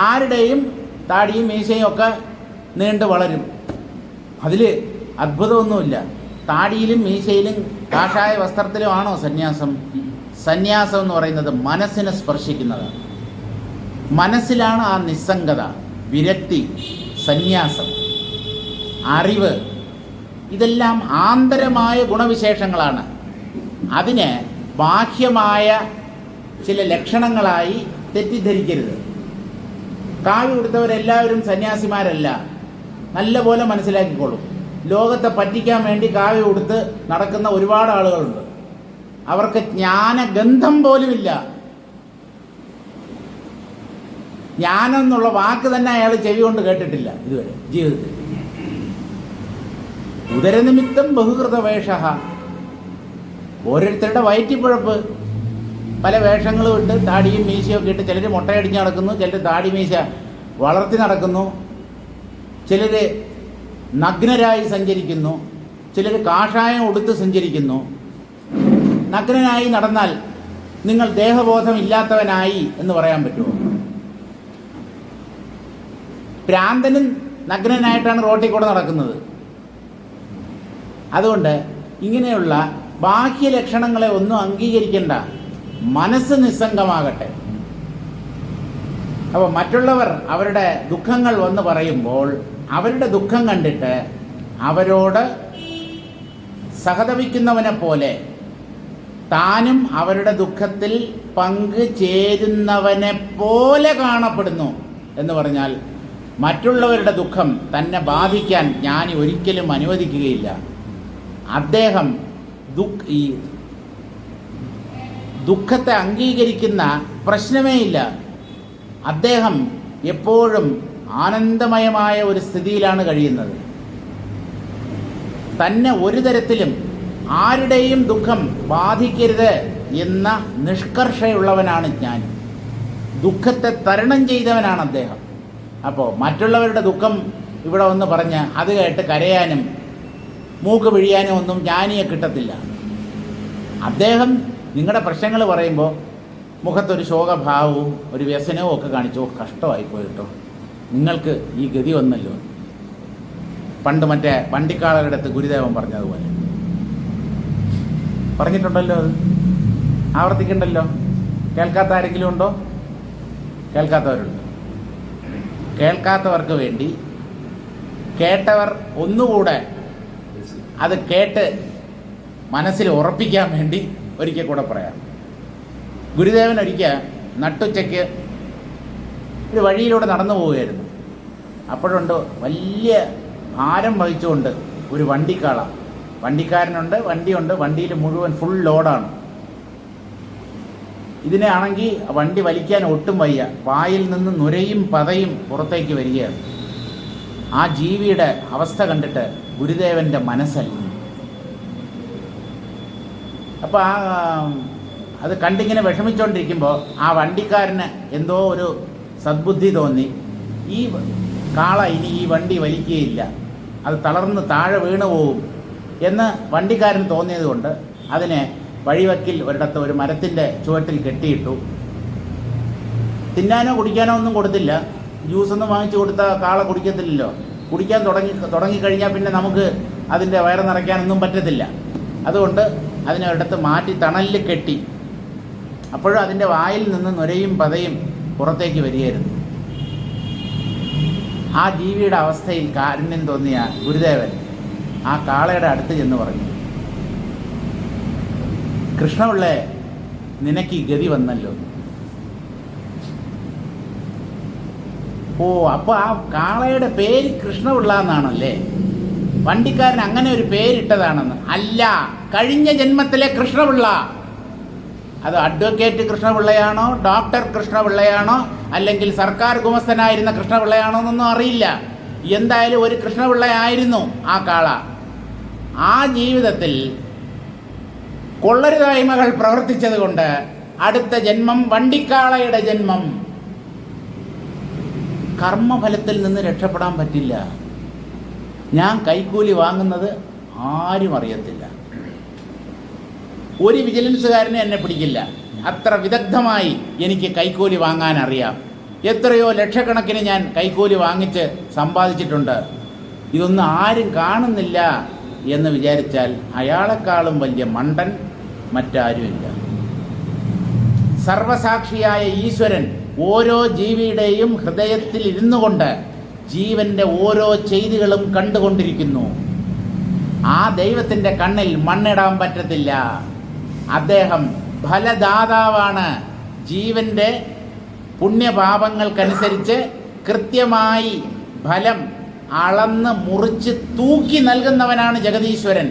ആരുടെയും താടിയും മീശയും ഒക്കെ നീണ്ടു വളരും. അതിൽ അത്ഭുതമൊന്നുമില്ല. താടിയിലും മീശയിലും കാഷായ വസ്ത്രത്തിലുമാണോ സന്യാസം? സന്യാസം എന്ന് പറയുന്നത് മനസ്സിനെ സ്പർശിക്കുന്നതാണ്. മനസ്സിലാണ് ആ നിസ്സംഗത, വിരക്തി, സന്യാസം, അറിവ്. ഇതെല്ലാം ആന്തരമായ ഗുണവിശേഷങ്ങളാണ്. അതിനെ ബാഹ്യമായ ചില ലക്ഷണങ്ങളായി തെറ്റിദ്ധരിക്കരുത്. കാവ്യ കൊടുത്തവരെല്ലാവരും സന്യാസിമാരല്ല. നല്ലപോലെ മനസ്സിലാക്കിക്കോളും. ലോകത്തെ പറ്റിക്കാൻ വേണ്ടി കാവ്യ കൊടുത്ത് നടക്കുന്ന ഒരുപാട് ആളുകളുണ്ട്. അവർക്ക് ജ്ഞാനഗന്ധം പോലുമില്ല. ജ്ഞാനം എന്നുള്ള വാക്ക് തന്നെ അയാൾ ചെവി കൊണ്ട് കേട്ടിട്ടില്ല ഇതുവരെ ജീവിതത്തിൽ. ഉദരനിമിത്തം ബഹുകൃത വേഷ. ഓരോരുത്തരുടെ വയറ്റിപ്പഴപ്പ്. പല വേഷങ്ങളും ഇട്ട് താടിയും മീശയൊക്കെ ഇട്ട് ചിലർ മുട്ടയടിച്ച് നടക്കുന്നു, ചിലർ താടി മീശ വളർത്തി നടക്കുന്നു, ചിലർ നഗ്നരായി സഞ്ചരിക്കുന്നു, ചിലർ കാഷായം ഉടുത്ത് സഞ്ചരിക്കുന്നു. നഗ്നനായി നടന്നാൽ നിങ്ങൾ ദേഹബോധം ഇല്ലാത്തവനായി എന്ന് പറയാൻ പറ്റുമോ? ഭ്രാന്തനും നഗ്നനായിട്ടാണ് റോട്ടിൽ കൂടെ നടക്കുന്നത്. അതുകൊണ്ട് ഇങ്ങനെയുള്ള ബാഹ്യ ലക്ഷണങ്ങളെ ഒന്നും അംഗീകരിക്കേണ്ട. മനസ്സ് നിസ്സംഗമാകട്ടെ. അപ്പോൾ മറ്റുള്ളവർ അവരുടെ ദുഃഖങ്ങൾ വന്ന് പറയുമ്പോൾ അവരുടെ ദുഃഖം കണ്ടിട്ട് അവരോട് സഹതപിക്കുന്നവനെ പോലെ താനും അവരുടെ ദുഃഖത്തിൽ പങ്കു ചേരുന്നവനെ പോലെ കാണപ്പെടുന്നു എന്ന് പറഞ്ഞാൽ മറ്റുള്ളവരുടെ ദുഃഖം തന്നെ ബാധിക്കാൻ ജ്ഞാനി ഒരിക്കലും അനുവദിക്കുകയില്ല. അദ്ദേഹം ഈ ദുഃഖത്തെ അംഗീകരിക്കുന്ന പ്രശ്നമേ ഇല്ല. അദ്ദേഹം എപ്പോഴും ആനന്ദമയമായ ഒരു സ്ഥിതിയിലാണ് കഴിയുന്നത്. തന്നെ ഒരു തരത്തിലും ആരുടെയും ദുഃഖം ബാധിക്കരുത് എന്ന നിഷ്കർഷയുള്ളവനാണ് ഞാൻ. ദുഃഖത്തെ തരണം ചെയ്തവനാണ് അദ്ദേഹം. അപ്പോൾ മറ്റുള്ളവരുടെ ദുഃഖം ഇവിടെ ഒന്ന് പറഞ്ഞ് അത് കേട്ട് കരയാനും മൂക്ക് പിഴിയാനും ഒന്നും ജ്ഞാനിയെ കിട്ടത്തില്ല. അദ്ദേഹം നിങ്ങളുടെ പ്രശ്നങ്ങൾ പറയുമ്പോൾ മുഖത്തൊരു ശോകഭാവവും ഒരു വ്യസനവും ഒക്കെ കാണിച്ചു, കഷ്ടമായിപ്പോയി കേട്ടോ, നിങ്ങൾക്ക് ഈ ഗതി വന്നല്ലോ. പണ്ട് മറ്റേ വണ്ടിക്കാളരുടെ അടുത്ത് ഗുരുദേവൻ പറഞ്ഞതുപോലെ പറഞ്ഞിട്ടുണ്ടല്ലോ, അത് ആവർത്തിക്കണ്ടല്ലോ. കേൾക്കാത്ത ആരെങ്കിലും ഉണ്ടോ? കേൾക്കാത്തവരുണ്ട്. കേൾക്കാത്തവർക്ക് വേണ്ടി കേട്ടവർ ഒന്നുകൂടെ അത് കേട്ട് മനസ്സിൽ ഉറപ്പിക്കാൻ വേണ്ടി ഒരിക്കൽ കൂടെ പറയാം. ഗുരുദേവൻ ഒരിക്കൽ നട്ടുച്ചയ്ക്ക് ഒരു വഴിയിലൂടെ നടന്നു പോവുകയായിരുന്നു. അപ്പോഴുണ്ട് വലിയ ഭാരം വഹിച്ചുകൊണ്ട് ഒരു വണ്ടിക്കാള. വണ്ടിക്കാരനുണ്ട്, വണ്ടിയുണ്ട്, വണ്ടിയിൽ മുഴുവൻ ഫുൾ ലോഡാണ്. ഇതിനെ ആണെങ്കിൽ വണ്ടി വലിക്കാൻ ഒട്ടും വയ്യ, വായിൽ നിന്ന് നുരയും പതയും പുറത്തേക്ക് വരികയാണ്. ആ ജീവിയുടെ അവസ്ഥ കണ്ടിട്ട് ഗുരുദേവൻ്റെ മനസ്സലിഞ്ഞു. അപ്പോൾ അത് കണ്ടിങ്ങനെ വിഷമിച്ചുകൊണ്ടിരിക്കുമ്പോൾ ആ വണ്ടിക്കാരന് എന്തോ ഒരു സദ്ബുദ്ധി തോന്നി. ഈ കാള ഇനി ഈ വണ്ടി വലിക്കുകയില്ല, അത് തളർന്ന് താഴെ വീണു പോവും എന്ന് വണ്ടിക്കാരന് തോന്നിയതുകൊണ്ട് അതിനെ വഴിവക്കിൽ ഒരിടത്ത് ഒരു മരത്തിൻ്റെ ചുവട്ടിൽ കെട്ടിയിട്ടു. തിന്നാനോ കുടിക്കാനോ ഒന്നും കൊടുത്തില്ല. ജ്യൂസൊന്നും വാങ്ങിച്ചു കൊടുത്താൽ കാള കുടിക്കത്തില്ലല്ലോ. കുടിക്കാൻ തുടങ്ങിക്കഴിഞ്ഞാൽ പിന്നെ നമുക്ക് അതിൻ്റെ വയറ് നിറയ്ക്കാനൊന്നും പറ്റത്തില്ല. അതുകൊണ്ട് അതിനെ ഒരിടത്ത് മാറ്റി തണലിൽ കെട്ടി. അപ്പോഴും അതിൻ്റെ വായിൽ നിന്ന് നുരയും പതയും പുറത്തേക്ക് വരികയായിരുന്നു. ആ ജീവിയുടെ അവസ്ഥയിൽ കാരുണ്യം തോന്നിയ ഗുരുദേവൻ ആ കാളയുടെ അടുത്ത് ചെന്ന് പറഞ്ഞു, കൃഷ്ണപിള്ളേ, നിനക്ക് ഈ ഗതി വന്നല്ലോ. ഓ, അപ്പോൾ ആ കാളയുടെ പേര് കൃഷ്ണപിള്ള എന്നാണല്ലേ? വണ്ടിക്കാരൻ അങ്ങനെ ഒരു പേരിട്ടതാണെന്ന്? അല്ല, കഴിഞ്ഞ ജന്മത്തിലെ കൃഷ്ണപിള്ള. അത് അഡ്വക്കേറ്റ് കൃഷ്ണപിള്ളയാണോ, ഡോക്ടർ കൃഷ്ണപിള്ളയാണോ, അല്ലെങ്കിൽ സർക്കാർ ഗുമസ്തനായിരുന്ന കൃഷ്ണപിള്ളയാണോ എന്നൊന്നും അറിയില്ല. എന്തായാലും ഒരു കൃഷ്ണപിള്ളയായിരുന്നു ആ കാള. ആ ജീവിതത്തിൽ കൊള്ളരുതായ്മകൾ പ്രവർത്തിച്ചത് കൊണ്ട് അടുത്ത ജന്മം വണ്ടിക്കാളയുടെ ജന്മം. കർമ്മഫലത്തിൽ നിന്ന് രക്ഷപ്പെടാൻ പറ്റില്ല. ഞാൻ കൈക്കൂലി വാങ്ങുന്നത് ആരും അറിയത്തില്ല. ഒരു വിജിലൻസുകാരനെ എന്നെ പിടിക്കില്ല. അത്ര വിദഗ്ധമായി എനിക്ക് കൈക്കൂലി വാങ്ങാൻ അറിയാം. എത്രയോ ലക്ഷക്കണക്കിന് ഞാൻ കൈക്കൂലി വാങ്ങിച്ച് സമ്പാദിച്ചിട്ടുണ്ട്. ഇതൊന്നും ആരും കാണുന്നില്ല എന്ന് വിചാരിച്ചാൽ അയാളെക്കാളും വലിയ മണ്ടൻ മറ്റാരുമില്ല. സർവസാക്ഷിയായ ഈശ്വരൻ ഓരോ ജീവിയുടെയും ഹൃദയത്തിൽ ഇരുന്നു കൊണ്ട് ജീവന്റെ ഓരോ ചെയ്തികളും കണ്ടുകൊണ്ടിരിക്കുന്നു. ആ ദൈവത്തിൻ്റെ കണ്ണിൽ മണ്ണിടാൻ പറ്റത്തില്ല. അദ്ദേഹം ഫലദാതാവാണ്. ജീവന്റെ പുണ്യപാപങ്ങൾക്കനുസരിച്ച് കൃത്യമായി ഫലം അളന്ന് മുറിച്ച് തൂക്കി നൽകുന്നവനാണ് ജഗതീശ്വരൻ.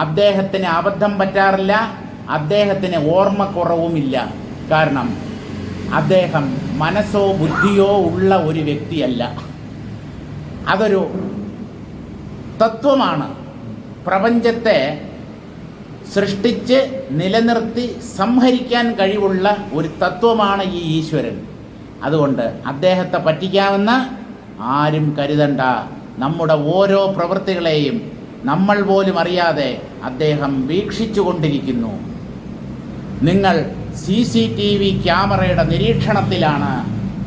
അദ്ദേഹത്തിന് അബദ്ധം പറ്റാറില്ല, അദ്ദേഹത്തിന് ഓർമ്മക്കുറവുമില്ല. കാരണം അദ്ദേഹം മനസ്സോ ബുദ്ധിയോ ഉള്ള ഒരു വ്യക്തിയല്ല. അതൊരു തത്വമാണ്. പ്രപഞ്ചത്തെ സൃഷ്ടിച്ച് നിലനിർത്തി സംഹരിക്കാൻ കഴിവുള്ള ഒരു തത്വമാണ് ഈ ഈശ്വരൻ. അതുകൊണ്ട് അദ്ദേഹത്തെ പറ്റിക്കാമെന്ന് ആരും കരുതണ്ട. നമ്മുടെ ഓരോ പ്രവൃത്തികളെയും നമ്മൾ പോലും അറിയാതെ അദ്ദേഹം വീക്ഷിച്ചു കൊണ്ടിരിക്കുന്നു. നിങ്ങൾ CCTV ക്യാമറയുടെ നിരീക്ഷണത്തിലാണ്.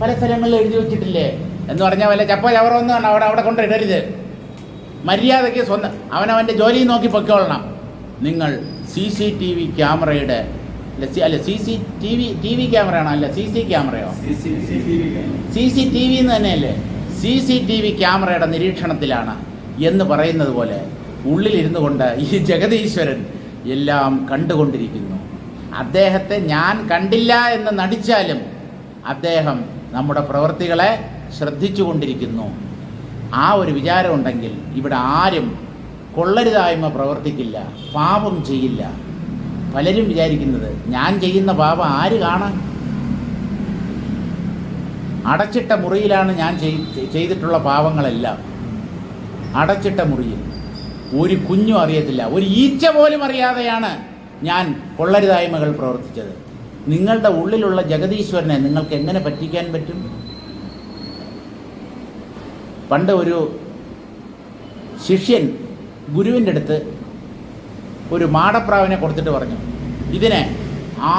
പല സ്ഥലങ്ങളിൽ എഴുതി വച്ചിട്ടില്ലേ? എന്ന് പറഞ്ഞാൽ വല്ല ചവറൊന്നും അവിടെ കൊണ്ടിടരുത്. മര്യാദയ്ക്ക് സ്വന്തം അവനവൻ്റെ ജോലി നോക്കി പൊയ്ക്കൊള്ളണം. നിങ്ങൾ CCTV ക്യാമറയുടെ TV ക്യാമറയാണോ? അല്ല, CC ക്യാമറയോ? CCTV എന്ന് തന്നെയല്ലേ? CCTV ക്യാമറയുടെ നിരീക്ഷണത്തിലാണ് എന്ന് പറയുന്നത് പോലെ ഉള്ളിലിരുന്നു കൊണ്ട് ഈ ജഗതീശ്വരൻ എല്ലാം കണ്ടുകൊണ്ടിരിക്കുന്നു. അദ്ദേഹത്തെ ഞാൻ കണ്ടില്ല എന്ന് നടിച്ചാലും അദ്ദേഹം നമ്മുടെ പ്രവൃത്തികളെ ശ്രദ്ധിച്ചു കൊണ്ടിരിക്കുന്നു. ആ ഒരു വിചാരം ഉണ്ടെങ്കിൽ ഇവിടെ ആരും കൊള്ളരുതായ്മ പ്രവർത്തിക്കില്ല, പാപം ചെയ്യില്ല. പലരും വിചാരിക്കുന്നത് ഞാൻ ചെയ്യുന്ന പാപം ആര് കാണാൻ? അടച്ചിട്ട മുറിയിലാണ് ഞാൻ ചെയ്തിട്ടുള്ള പാപങ്ങളെല്ലാം. അടച്ചിട്ട മുറിയിൽ ഒരു കുഞ്ഞും അറിയത്തില്ല, ഒരു ഈച്ച പോലും അറിയാതെയാണ് ഞാൻ കൊള്ളരുതായ്മകൾ പ്രവർത്തിച്ചത്. നിങ്ങളുടെ ഉള്ളിലുള്ള ജഗദീശ്വരനെ നിങ്ങൾക്ക് എങ്ങനെ പറ്റിക്കാൻ പറ്റും? പണ്ട് ഒരു ശിഷ്യൻ ഗുരുവിൻ്റെ അടുത്ത് ഒരു മാടപ്രാവിനെ കൊടുത്തിട്ട് പറഞ്ഞു, ഇതിനെ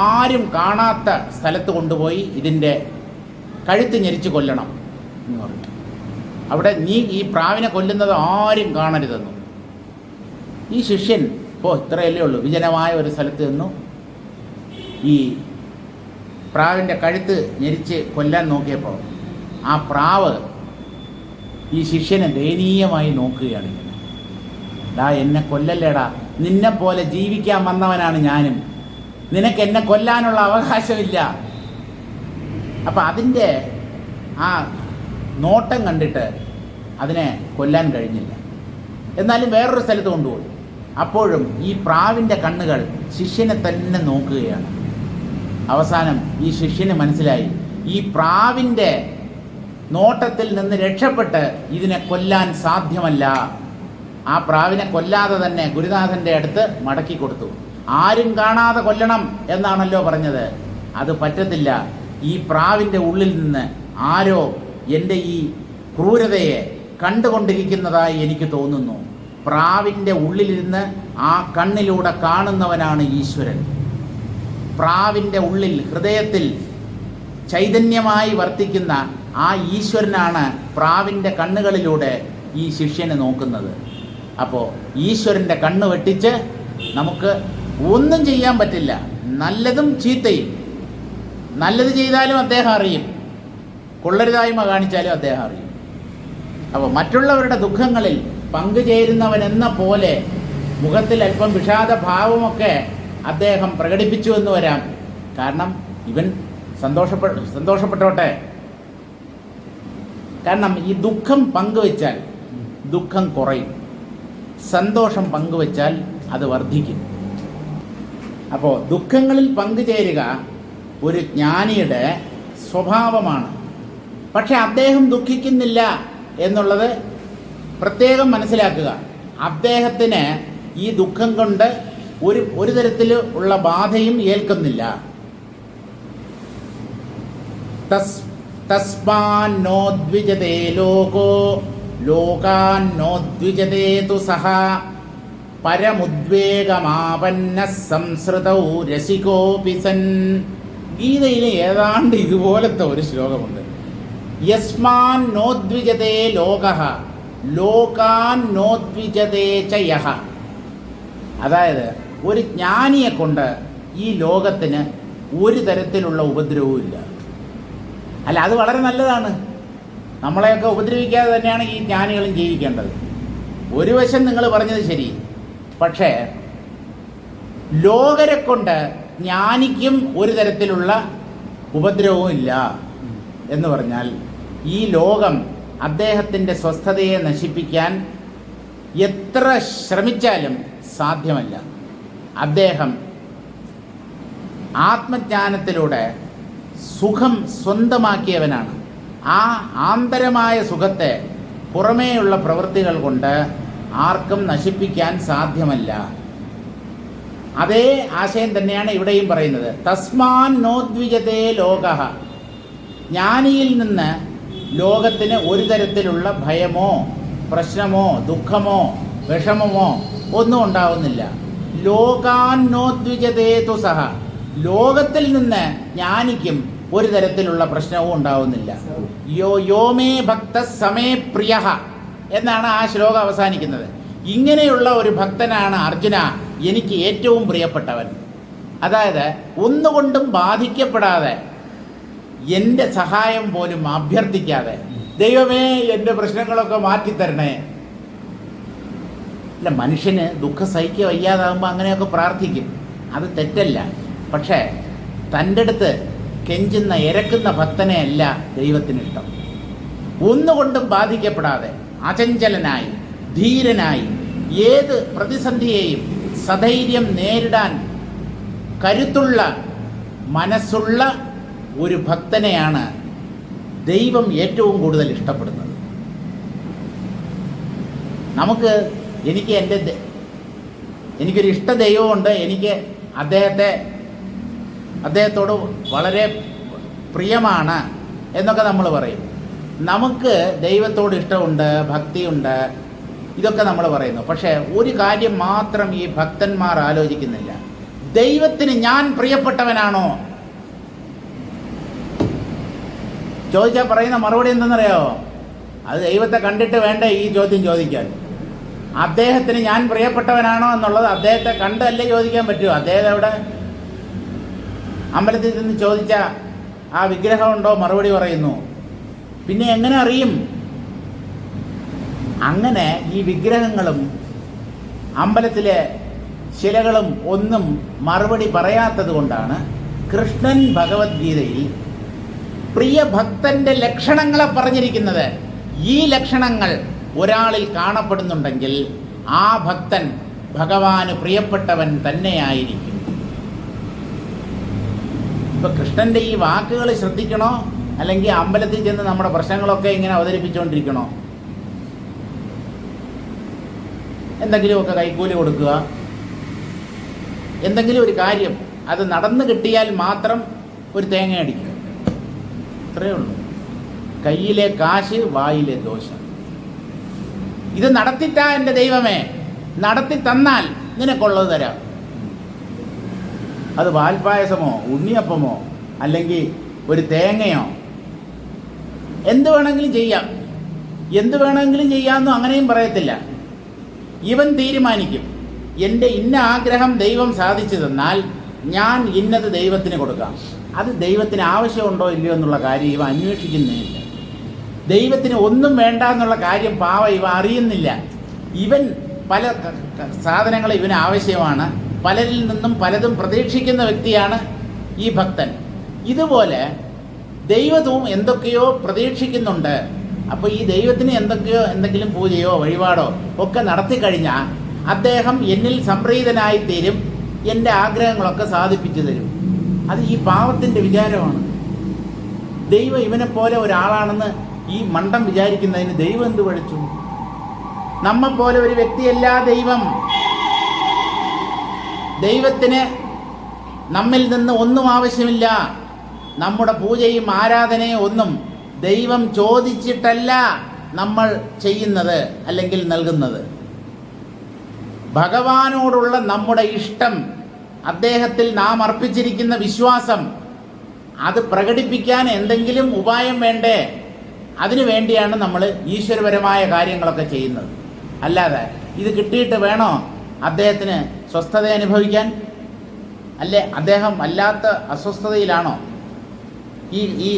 ആരും കാണാത്ത സ്ഥലത്ത് കൊണ്ടുപോയി ഇതിൻ്റെ കഴുത്ത് ഞെരിച്ച് കൊല്ലണം എന്ന് പറഞ്ഞു. അവിടെ നീ ഈ പ്രാവിനെ കൊല്ലുന്നത് ആരും കാണരുതെന്നു. ഈ ശിഷ്യൻ ഇത്രയല്ലേ ഉള്ളൂ, വിജനമായ ഒരു സ്ഥലത്ത് നിന്നു ഈ പ്രാവിൻ്റെ കഴുത്ത് ഞെരിച്ച് കൊല്ലാൻ നോക്കിയപ്പോൾ ആ പ്രാവ് ഈ ശിഷ്യനെ ദയനീയമായി നോക്കുകയാണ്. ഇങ്ങനെ, ഡാ എന്നെ കൊല്ലല്ലേടാ, നിന്നെപ്പോലെ ജീവിക്കാൻ വന്നവനാണ് ഞാനും, നിനക്ക് എന്നെ കൊല്ലാനുള്ള അവകാശമില്ല. അപ്പം അതിൻ്റെ ആ നോട്ടം കണ്ടിട്ട് അതിനെ കൊല്ലാൻ കഴിഞ്ഞില്ല. എന്നാലും വേറൊരു സ്ഥലത്ത് കൊണ്ടുപോയി. അപ്പോഴും ഈ പ്രാവിൻ്റെ കണ്ണുകൾ ശിഷ്യനെ തന്നെ നോക്കുകയാണ്. അവസാനം ഈ ശിഷ്യന് മനസ്സിലായി, ഈ പ്രാവിൻ്റെ നോട്ടത്തിൽ നിന്ന് രക്ഷപ്പെട്ട് ഇതിനെ കൊല്ലാൻ സാധ്യമല്ല. ആ പ്രാവിനെ കൊല്ലാതെ തന്നെ ഗുരുനാഥൻ്റെ അടുത്ത് മടക്കി കൊടുത്തു. ആരും കാണാതെ കൊല്ലണം എന്നാണല്ലോ പറഞ്ഞത്, അത് പറ്റത്തില്ല. ഈ പ്രാവിൻ്റെ ഉള്ളിൽ നിന്ന് ആരോ എൻ്റെ ഈ ക്രൂരതയെ കണ്ടുകൊണ്ടിരിക്കുന്നതായി എനിക്ക് തോന്നുന്നു. പ്രാവിൻ്റെ ഉള്ളിലിരുന്ന് ആ കണ്ണിലൂടെ കാണുന്നവനാണ് ഈശ്വരൻ. പ്രാവിൻ്റെ ഉള്ളിൽ ഹൃദയത്തിൽ ചൈതന്യമായി വർത്തിക്കുന്ന ആ ഈശ്വരനാണ് പ്രാവിൻ്റെ കണ്ണുകളിലൂടെ ഈ ശിഷ്യനെ നോക്കുന്നത്. അപ്പോൾ ഈശ്വരൻ്റെ കണ്ണ് വെട്ടിച്ച് നമുക്ക് ഒന്നും ചെയ്യാൻ പറ്റില്ല. നല്ലതും ചീത്തയും, നല്ലത് ചെയ്താലും അദ്ദേഹം അറിയും, കൊള്ളരുതായ്മ കാണിച്ചാലും അദ്ദേഹം അറിയും. അപ്പോൾ മറ്റുള്ളവരുടെ ദുഃഖങ്ങളിൽ പങ്കുചേരുന്നവനെന്ന പോലെ മുഖത്തിൽ അല്പം വിഷാദഭാവമൊക്കെ അദ്ദേഹം പ്രകടിപ്പിച്ചു എന്ന് വരാം. കാരണം ഇവൻ സന്തോഷപ്പെട്ടോട്ടെ. കാരണം ഈ ദുഃഖം പങ്കുവെച്ചാൽ ദുഃഖം കുറയും, സന്തോഷം പങ്കുവെച്ചാൽ അത് വർദ്ധിക്കും. അപ്പോൾ ദുഃഖങ്ങളിൽ പങ്കുചേരുക ഒരു ജ്ഞാനിയുടെ സ്വഭാവമാണ്. പക്ഷെ അദ്ദേഹം ദുഃഖിക്കുന്നില്ല എന്നുള്ളത് പ്രത്യേകം മനസ്സിലാക്കുക. അദ്ദേഹത്തിന് ഈ ദുഃഖം കൊണ്ട് ഒരു തരത്തിൽ ഉള്ള ബാധയും ഏൽക്കുന്നില്ല. തസ്മാന്നോദ്വിജതേ ലോകോ ലോകാന്നോദ്വിജതേ തു സഹ പരമുദ്വേഗമാപന്ന സംസൃതൗ രസികോപി സൻ. ഗീതയിൽ ഏതാണ്ട് ഇതുപോലത്തെ ഒരു ശ്ലോകമുണ്ട്. യസ്മാൻ നോദ്വിജതേ ലോകഃ ലോകാൻ നോദ്വിജതേ ച യഃ. അതായത് ഒരു ജ്ഞാനിയെ കൊണ്ട് ഈ ലോകത്തിന് ഒരു തരത്തിലുള്ള ഉപദ്രവവും ഇല്ല. അല്ല, അത് വളരെ നല്ലതാണ്. നമ്മളെയൊക്കെ ഉപദ്രവിക്കാതെ തന്നെയാണ് ഈ ജ്ഞാനികളും ജീവിക്കേണ്ടത്. ഒരു വശം നിങ്ങൾ പറഞ്ഞത് ശരി. പക്ഷേ ലോകരെ കൊണ്ട് ജ്ഞാനിക്കും ഒരു തരത്തിലുള്ള ഉപദ്രവവും ഇല്ല എന്ന് പറഞ്ഞാൽ ഈ ലോകം അദ്ദേഹത്തിൻ്റെ സ്വസ്ഥതയെ നശിപ്പിക്കാൻ എത്ര ശ്രമിച്ചാലും സാധ്യമല്ല. അദ്ദേഹം ആത്മജ്ഞാനത്തിലൂടെ സുഖം സ്വന്തമാക്കിയവനാണ്. ആ ആന്തരമായ സുഖത്തെ പുറമേയുള്ള പ്രവൃത്തികൾ കൊണ്ട് ആർക്കും നശിപ്പിക്കാൻ സാധ്യമല്ല. അതേ ആശയം തന്നെയാണ് ഇവിടെയും പറയുന്നത്. തസ്മാൻ നോദ്വിജതേ ലോകഃ. ജ്ഞാനിയിൽ നിന്ന് ലോകത്തിന് ഒരു തരത്തിലുള്ള ഭയമോ പ്രശ്നമോ ദുഃഖമോ വിഷമമോ ഒന്നും ഉണ്ടാവുന്നില്ല. ലോകാന്നോദ്വിജതേ തു സഹ. ലോകത്തിൽ നിന്ന് ജ്ഞാനിക്കും ഒരു തരത്തിലുള്ള പ്രശ്നവും ഉണ്ടാവുന്നില്ല. യോമേ ഭക്ത സമേ പ്രിയ എന്നാണ് ആ ശ്ലോകം അവസാനിക്കുന്നത്. ഇങ്ങനെയുള്ള ഒരു ഭക്തനാണ് അർജുന എനിക്ക് ഏറ്റവും പ്രിയപ്പെട്ടവൻ. അതായത് ഒന്നുകൊണ്ടും ബാധിക്കപ്പെടാതെ, എൻ്റെ സഹായം പോലും അഭ്യർത്ഥിക്കാതെ, ദൈവമേ എൻ്റെ പ്രശ്നങ്ങളൊക്കെ മാറ്റിത്തരണേ. അല്ല, മനുഷ്യന് ദുഃഖം സഹിക്കുക വയ്യാതാകുമ്പോൾ അങ്ങനെയൊക്കെ പ്രാർത്ഥിക്കും, അത് തെറ്റല്ല. പക്ഷേ തൻ്റെ അടുത്ത് കെഞ്ചുന്ന ഇരക്കുന്ന ഭക്തനെ അല്ല ദൈവത്തിനിഷ്ടം. ഒന്നുകൊണ്ടും ബാധിക്കപ്പെടാതെ അചഞ്ചലനായി ധീരനായി ഏത് പ്രതിസന്ധിയെയും സധൈര്യം നേരിടാൻ കരുത്തുള്ള മനസ്സുള്ള ഒരു ഭക്തനെയാണ് ദൈവം ഏറ്റവും കൂടുതൽ ഇഷ്ടപ്പെടുന്നത്. എനിക്കൊരു ഇഷ്ട ദൈവമുണ്ട്. എനിക്ക് അദ്ദേഹത്തോട് വളരെ പ്രിയമാണ് എന്നൊക്കെ നമ്മൾ പറയും. നമുക്ക് ദൈവത്തോട് ഇഷ്ടമുണ്ട്, ഭക്തിയുണ്ട്, ഇതൊക്കെ നമ്മൾ പറയുന്നു. പക്ഷേ ഒരു കാര്യം മാത്രം ഈ ഭക്തന്മാർ ആലോചിക്കുന്നില്ല. ദൈവത്തിന് ഞാൻ പ്രിയപ്പെട്ടവനാണോ? ചോദിച്ചാൽ പറയുന്ന മറുപടി എന്തെന്നറിയാമോ? അത് ദൈവത്തെ കണ്ടിട്ട് വേണ്ട ഈ ചോദ്യം ചോദിക്കാൻ. അദ്ദേഹത്തിന് ഞാൻ പ്രിയപ്പെട്ടവനാണോ എന്നുള്ളത് അദ്ദേഹത്തെ കണ്ടല്ലേ ചോദിക്കാൻ പറ്റുമോ? അദ്ദേഹം എവിടെ? അമ്പലത്തിൽ നിന്ന് ചോദിച്ച ആ വിഗ്രഹമുണ്ടോ? മറുപടി പറയുന്നു. പിന്നെ എങ്ങനെ അറിയും? അങ്ങനെ ഈ വിഗ്രഹങ്ങളും അമ്പലത്തിലെ ശിലകളും ഒന്നും മറുപടി പറയാത്തത് കൊണ്ടാണ് കൃഷ്ണൻ ഭഗവത്ഗീതയിൽ പ്രിയ ഭക്തന്റെ ലക്ഷണങ്ങളെ പറഞ്ഞിരിക്കുന്നത്. ഈ ലക്ഷണങ്ങൾ ഒരാളിൽ കാണപ്പെടുന്നുണ്ടെങ്കിൽ ആ ഭക്തൻ ഭഗവാന് പ്രിയപ്പെട്ടവൻ തന്നെയായിരിക്കും. ഇപ്പൊ കൃഷ്ണന്റെ ഈ വാക്കുകൾ ശ്രദ്ധിക്കണോ, അല്ലെങ്കിൽ അമ്പലത്തിൽ ചെന്ന് നമ്മുടെ പ്രശ്നങ്ങളൊക്കെ ഇങ്ങനെ അവതരിപ്പിച്ചുകൊണ്ടിരിക്കണോ? എന്തെങ്കിലുമൊക്കെ കൈക്കൂലി കൊടുക്കുക, എന്തെങ്കിലും ഒരു കാര്യം അത് നടന്നു കിട്ടിയാൽ മാത്രം ഒരു തേങ്ങ അടിക്കുക, അത്രയേ ഉള്ളൂ. കയ്യിലെ കാശ്, വായിലെ ദോഷം. ഇത് നടത്തിത്താ എൻ്റെ ദൈവമേ, നടത്തി തന്നാൽ നിനക്കുള്ളത് തരാം. അത് പാൽപ്പായസമോ ഉണ്ണിയപ്പമോ അല്ലെങ്കിൽ ഒരു തേങ്ങയോ എന്ത് വേണമെങ്കിലും ചെയ്യാമെന്നും അങ്ങനെയും പറയത്തില്ല. ഇവൻ തീരുമാനിക്കും, എൻ്റെ ഇന്ന ആഗ്രഹം ദൈവം സാധിച്ചു തന്നാൽ ഞാൻ ഇന്നത് ദൈവത്തിന് കൊടുക്കാം. അത് ദൈവത്തിന് ആവശ്യമുണ്ടോ ഇല്ലയോ എന്നുള്ള കാര്യം ഇവ അന്വേഷിക്കുന്നില്ല. ദൈവത്തിന് ഒന്നും വേണ്ട എന്നുള്ള കാര്യം ഇവ അറിയുന്നില്ല. ഇവൻ പല സാധനങ്ങൾ ഇവന് ആവശ്യമാണ്, പലരിൽ നിന്നും പലതും പ്രതീക്ഷിക്കുന്ന വ്യക്തിയാണ് ഈ ഭക്തൻ. ഇതുപോലെ ദൈവവും എന്തൊക്കെയോ പ്രതീക്ഷിക്കുന്നുണ്ട്. അപ്പോൾ ഈ ദൈവത്തിന് എന്തെങ്കിലും പൂജയോ വഴിപാടോ ഒക്കെ നടത്തി കഴിഞ്ഞാൽ അദ്ദേഹം എന്നിൽ സംപ്രീതനായിത്തീരും, എൻ്റെ ആഗ്രഹങ്ങളൊക്കെ സാധിപ്പിച്ചു തരും. അത് ഈ പാവത്തിൻ്റെ വിചാരമാണ്. ദൈവം ഇവനെ പോലെ ഒരാളാണെന്ന് ഈ മണ്ടം വിചാരിക്കുന്നതിന് ദൈവം എന്ത് പഠിച്ചു? നമ്മെപ്പോലെ ഒരു വ്യക്തിയല്ല ദൈവം. ദൈവത്തിന് നമ്മിൽ നിന്ന് ഒന്നും ആവശ്യമില്ല. നമ്മുടെ പൂജയും ആരാധനയും ഒന്നും ദൈവം ചോദിച്ചിട്ടല്ല നമ്മൾ ചെയ്യുന്നത് അല്ലെങ്കിൽ നൽകുന്നത്. ഭഗവാനോടുള്ള നമ്മുടെ ഇഷ്ടം, അദ്ദേഹത്തിൽ നാം അർപ്പിച്ചിരിക്കുന്ന വിശ്വാസം, അത് പ്രകടിപ്പിക്കാൻ എന്തെങ്കിലും ഉപായം വേണ്ടേ? അതിനു വേണ്ടിയാണ് നമ്മൾ ഈശ്വരപരമായ കാര്യങ്ങളൊക്കെ ചെയ്യുന്നത്. അല്ലാതെ ഇത് കിട്ടിയിട്ട് വേണോ അദ്ദേഹത്തിന് സ്വസ്ഥത അനുഭവിക്കാൻ? അല്ലേ അദ്ദേഹം അല്ലാത്ത അസ്വസ്ഥതയിലാണോ? ഈ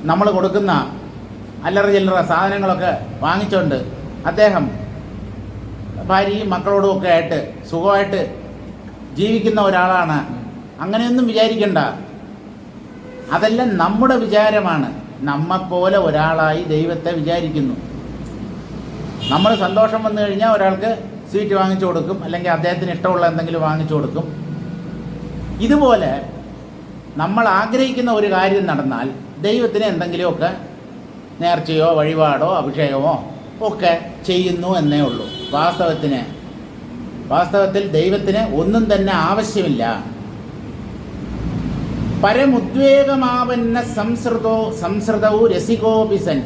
നമ്മൾ കൊടുക്കുന്ന അല്ലറ ചില്ലറ സാധനങ്ങളൊക്കെ വാങ്ങിച്ചുകൊണ്ട് അദ്ദേഹം ഭാര്യയും മക്കളോടും ഒക്കെ ആയിട്ട് സുഖമായിട്ട് ജീവിക്കുന്ന ഒരാളാണ്. അങ്ങനെയൊന്നും വിചാരിക്കണ്ട. അതെല്ലാം നമ്മുടെ വിചാരമാണ്. നമ്മെപ്പോലെ ഒരാളായി ദൈവത്തെ വിചാരിക്കുന്നു. നമ്മൾ സന്തോഷം വന്നു കഴിഞ്ഞാൽ ഒരാൾക്ക് സ്വീറ്റ് വാങ്ങിച്ചു കൊടുക്കും, അല്ലെങ്കിൽ അദ്ദേഹത്തിന് ഇഷ്ടമുള്ള എന്തെങ്കിലും വാങ്ങിച്ചു കൊടുക്കും. ഇതുപോലെ നമ്മൾ ആഗ്രഹിക്കുന്ന ഒരു കാര്യം നടന്നാൽ ദൈവത്തിന് എന്തെങ്കിലുമൊക്കെ നേർച്ചയോ വഴിപാടോ അഭിഷേകമോ ഒക്കെ ചെയ്യുന്നു എന്നേ ഉള്ളൂ. വാസ്തവത്തിൽ ദൈവത്തിന് ഒന്നും തന്നെ ആവശ്യമില്ല. പരമുദ്വേഗമാവന്ന സംസൃതൗ രസികോപിസൻ.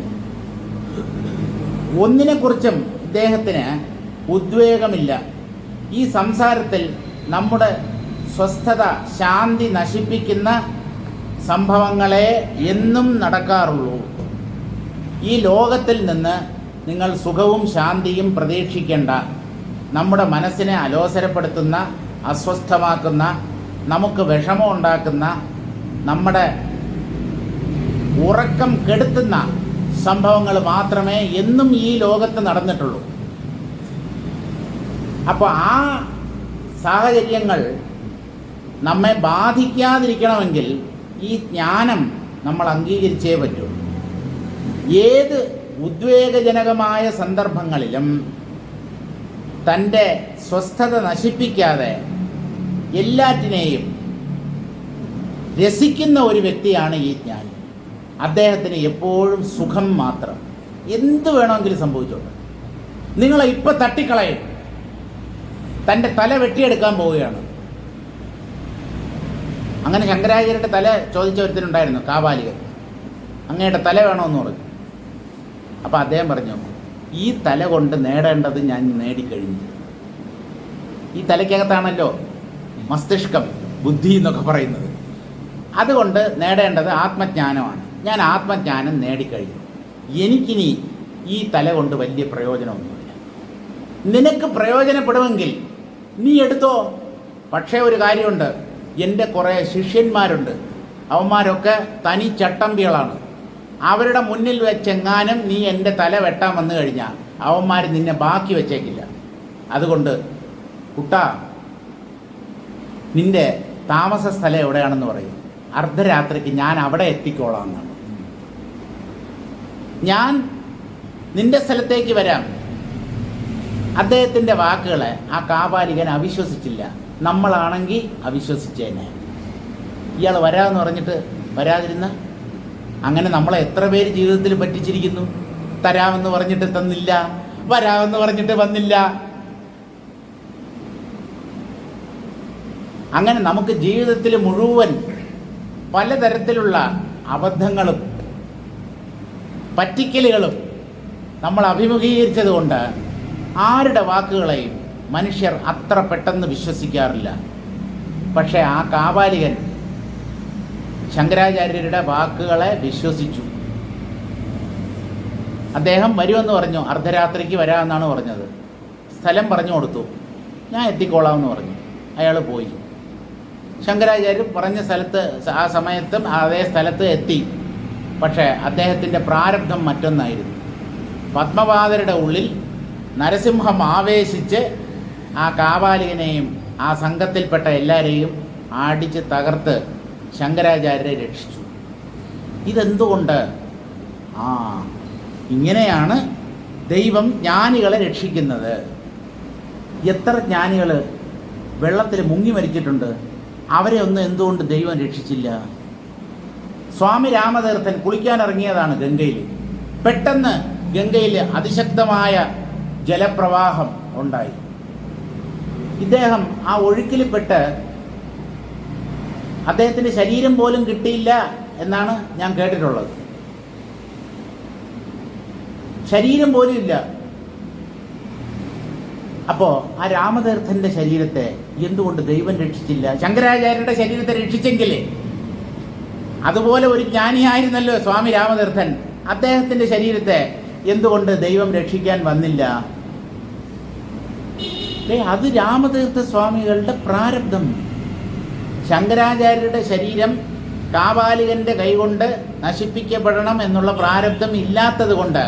ഒന്നിനെക്കുറിച്ചും ഇദ്ദേഹത്തിന് ഉദ്വേഗമില്ല. ഈ സംസാരത്തിൽ നമ്മുടെ സ്വസ്ഥത, ശാന്തി നശിപ്പിക്കുന്ന സംഭവങ്ങളെ എന്നും നടക്കാറുള്ളൂ. ഈ ലോകത്തിൽ നിന്ന് നിങ്ങൾ സുഖവും ശാന്തിയും പ്രതീക്ഷിക്കേണ്ട. നമ്മുടെ മനസ്സിനെ അലോസരപ്പെടുത്തുന്ന, അസ്വസ്ഥമാക്കുന്ന, നമുക്ക് വിഷമം ഉണ്ടാക്കുന്ന, നമ്മുടെ ഉറക്കം കെടുത്തുന്ന സംഭവങ്ങൾ മാത്രമേ എന്നും ഈ ലോകത്ത് നടന്നിട്ടുള്ളൂ. അപ്പോൾ ആ സാഹചര്യങ്ങൾ നമ്മെ ബാധിക്കാതിരിക്കണമെങ്കിൽ ഈ ജ്ഞാനം നമ്മൾ അംഗീകരിച്ചേ പറ്റൂ. ഏത് ഉദ്വേഗജനകമായ സന്ദർഭങ്ങളിലും തൻ്റെ സ്വസ്ഥത നശിപ്പിക്കാതെ എല്ലാറ്റിനെയും രസിക്കുന്ന ഒരു വ്യക്തിയാണ് ഈ ജ്ഞാനി. അദ്ദേഹത്തിന് എപ്പോഴും സുഖം മാത്രം. എന്ത് വേണമെങ്കിലും സംഭവിച്ചോട്ടെ. നിങ്ങളെ ഇപ്പം തട്ടിക്കളയും. തൻ്റെ തല വെട്ടിയെടുക്കാൻ പോവുകയാണ്. അങ്ങനെ ശങ്കരാചാര്യരുടെ തല ചോദിച്ച ഒരുത്തനുണ്ടായിരുന്നു, കാപാലികൻ. അങ്ങയുടെ തല വേണമെന്ന് പറഞ്ഞു. അപ്പോൾ അദ്ദേഹം പറഞ്ഞു, ഈ തല കൊണ്ട് നേടേണ്ടത് ഞാൻ നേടിക്കഴിഞ്ഞു. ഈ തലയ്ക്കകത്താണല്ലോ മസ്തിഷ്കം, ബുദ്ധി എന്നൊക്കെ പറയുന്നത്. അതുകൊണ്ട് നേടേണ്ടത് ആത്മജ്ഞാനമാണ്. ഞാൻ ആത്മജ്ഞാനം നേടിക്കഴിഞ്ഞു. എനിക്കിനി ഈ തല കൊണ്ട് വലിയ പ്രയോജനമൊന്നുമില്ല. നിനക്ക് പ്രയോജനപ്പെടുമെങ്കിൽ നീ എടുത്തോ. പക്ഷേ ഒരു കാര്യമുണ്ട്, എൻ്റെ കുറേ ശിഷ്യന്മാരുണ്ട്. അവന്മാരൊക്കെ തനി ചട്ടമ്പികളാണ്. അവരുടെ മുന്നിൽ വെച്ചെങ്ങാനും നീ എൻ്റെ തല വെട്ടാൻ വന്നു കഴിഞ്ഞാൽ അവന്മാർ നിന്നെ ബാക്കി വെച്ചേക്കില്ല. അതുകൊണ്ട് കുട്ടാ, നിൻ്റെ താമസ സ്ഥലം എവിടെയാണെന്ന് പറയും. അർദ്ധരാത്രിക്ക് ഞാൻ അവിടെ എത്തിക്കോളാം എന്നാണ്. ഞാൻ നിൻ്റെ സ്ഥലത്തേക്ക് വരാം. അദ്ദേഹത്തിൻ്റെ വാക്കുകളെ ആ കാപാലികൻ അവിശ്വസിച്ചില്ല. നമ്മളാണെങ്കിൽ അവിശ്വസിച്ചേനെ. ഇയാൾ വരാമെന്ന് പറഞ്ഞിട്ട് വരാതിരുന്ന, അങ്ങനെ നമ്മളെ എത്ര പേര് ജീവിതത്തിൽ പറ്റിച്ചിരിക്കുന്നു. തരാമെന്ന് പറഞ്ഞിട്ട് തന്നില്ല, വരാമെന്ന് പറഞ്ഞിട്ട് വന്നില്ല. അങ്ങനെ നമുക്ക് ജീവിതത്തിൽ മുഴുവൻ പലതരത്തിലുള്ള അബദ്ധങ്ങളും പറ്റിക്കലുകളും നമ്മൾ അഭിമുഖീകരിച്ചത് കൊണ്ട് ആരുടെ വാക്കുകളെയും മനുഷ്യർ അത്ര പെട്ടെന്ന് വിശ്വസിക്കാറില്ല. പക്ഷേ ആ കാപാലികൻ ശങ്കരാചാര്യരുടെ വാക്കുകളെ വിശ്വസിച്ചു. അദ്ദേഹം വരുമെന്ന് പറഞ്ഞു. അർദ്ധരാത്രിക്ക് വരാമെന്നാണ് പറഞ്ഞത്. സ്ഥലം പറഞ്ഞു കൊടുത്തു. ഞാൻ എത്തിക്കോളാമെന്ന് പറഞ്ഞു. അയാൾ പോയി. ശങ്കരാചാര്യർ പറഞ്ഞ സ്ഥലത്ത് ആ സമയത്തും അതേ സ്ഥലത്ത് എത്തി. പക്ഷേ അദ്ദേഹത്തിൻ്റെ പ്രാരബ്ധം മറ്റൊന്നായിരുന്നു. പത്മപാദരുടെ ഉള്ളിൽ നരസിംഹം ആവേശിച്ച് ആ കാപാലികനെയും ആ സംഘത്തിൽപ്പെട്ട എല്ലാവരെയും അടിച്ച് തകർത്ത് ശങ്കരാചാര്യരെ രക്ഷിച്ചു. ഇതെന്തുകൊണ്ട്? ഇങ്ങനെയാണ് ദൈവം ജ്ഞാനികളെ രക്ഷിക്കുന്നത്. എത്ര ജ്ഞാനികൾ വെള്ളത്തിൽ മുങ്ങി മരിച്ചിട്ടുണ്ട്. അവരെ ഒന്നും എന്തുകൊണ്ട് ദൈവം രക്ഷിച്ചില്ല? സ്വാമി രാമതീർത്ഥൻ കുളിക്കാനിറങ്ങിയതാണ് ഗംഗയിൽ. പെട്ടെന്ന് ഗംഗയിൽ അതിശക്തമായ ജലപ്രവാഹം ഉണ്ടായി. ഇദ്ദേഹം ആ ഒഴുക്കിൽപ്പെട്ട് അദ്ദേഹത്തിൻ്റെ ശരീരം പോലും കിട്ടിയില്ല എന്നാണ് ഞാൻ കേട്ടിട്ടുള്ളത്. ശരീരം പോലും ഇല്ല. അപ്പോൾ ആ രാമതീർത്ഥൻ്റെ ശരീരത്തെ എന്തുകൊണ്ട് ദൈവം രക്ഷിച്ചില്ല? ശങ്കരാചാര്യരുടെ ശരീരത്തെ രക്ഷിച്ചെങ്കിലേ. അതുപോലെ ഒരു ജ്ഞാനിയായിരുന്നല്ലോ സ്വാമി രാമതീർത്ഥൻ. അദ്ദേഹത്തിൻ്റെ ശരീരത്തെ എന്തുകൊണ്ട് ദൈവം രക്ഷിക്കാൻ വന്നില്ല? അത് രാമതീർത്ഥ സ്വാമികളുടെ പ്രാരബ്ധം. ശങ്കരാചാര്യരുടെ ശരീരം കാപാലികന്റെ കൈകൊണ്ട് നശിപ്പിക്കപ്പെടണം എന്നുള്ള പ്രാരബ്ധം ഇല്ലാത്തത് കൊണ്ട്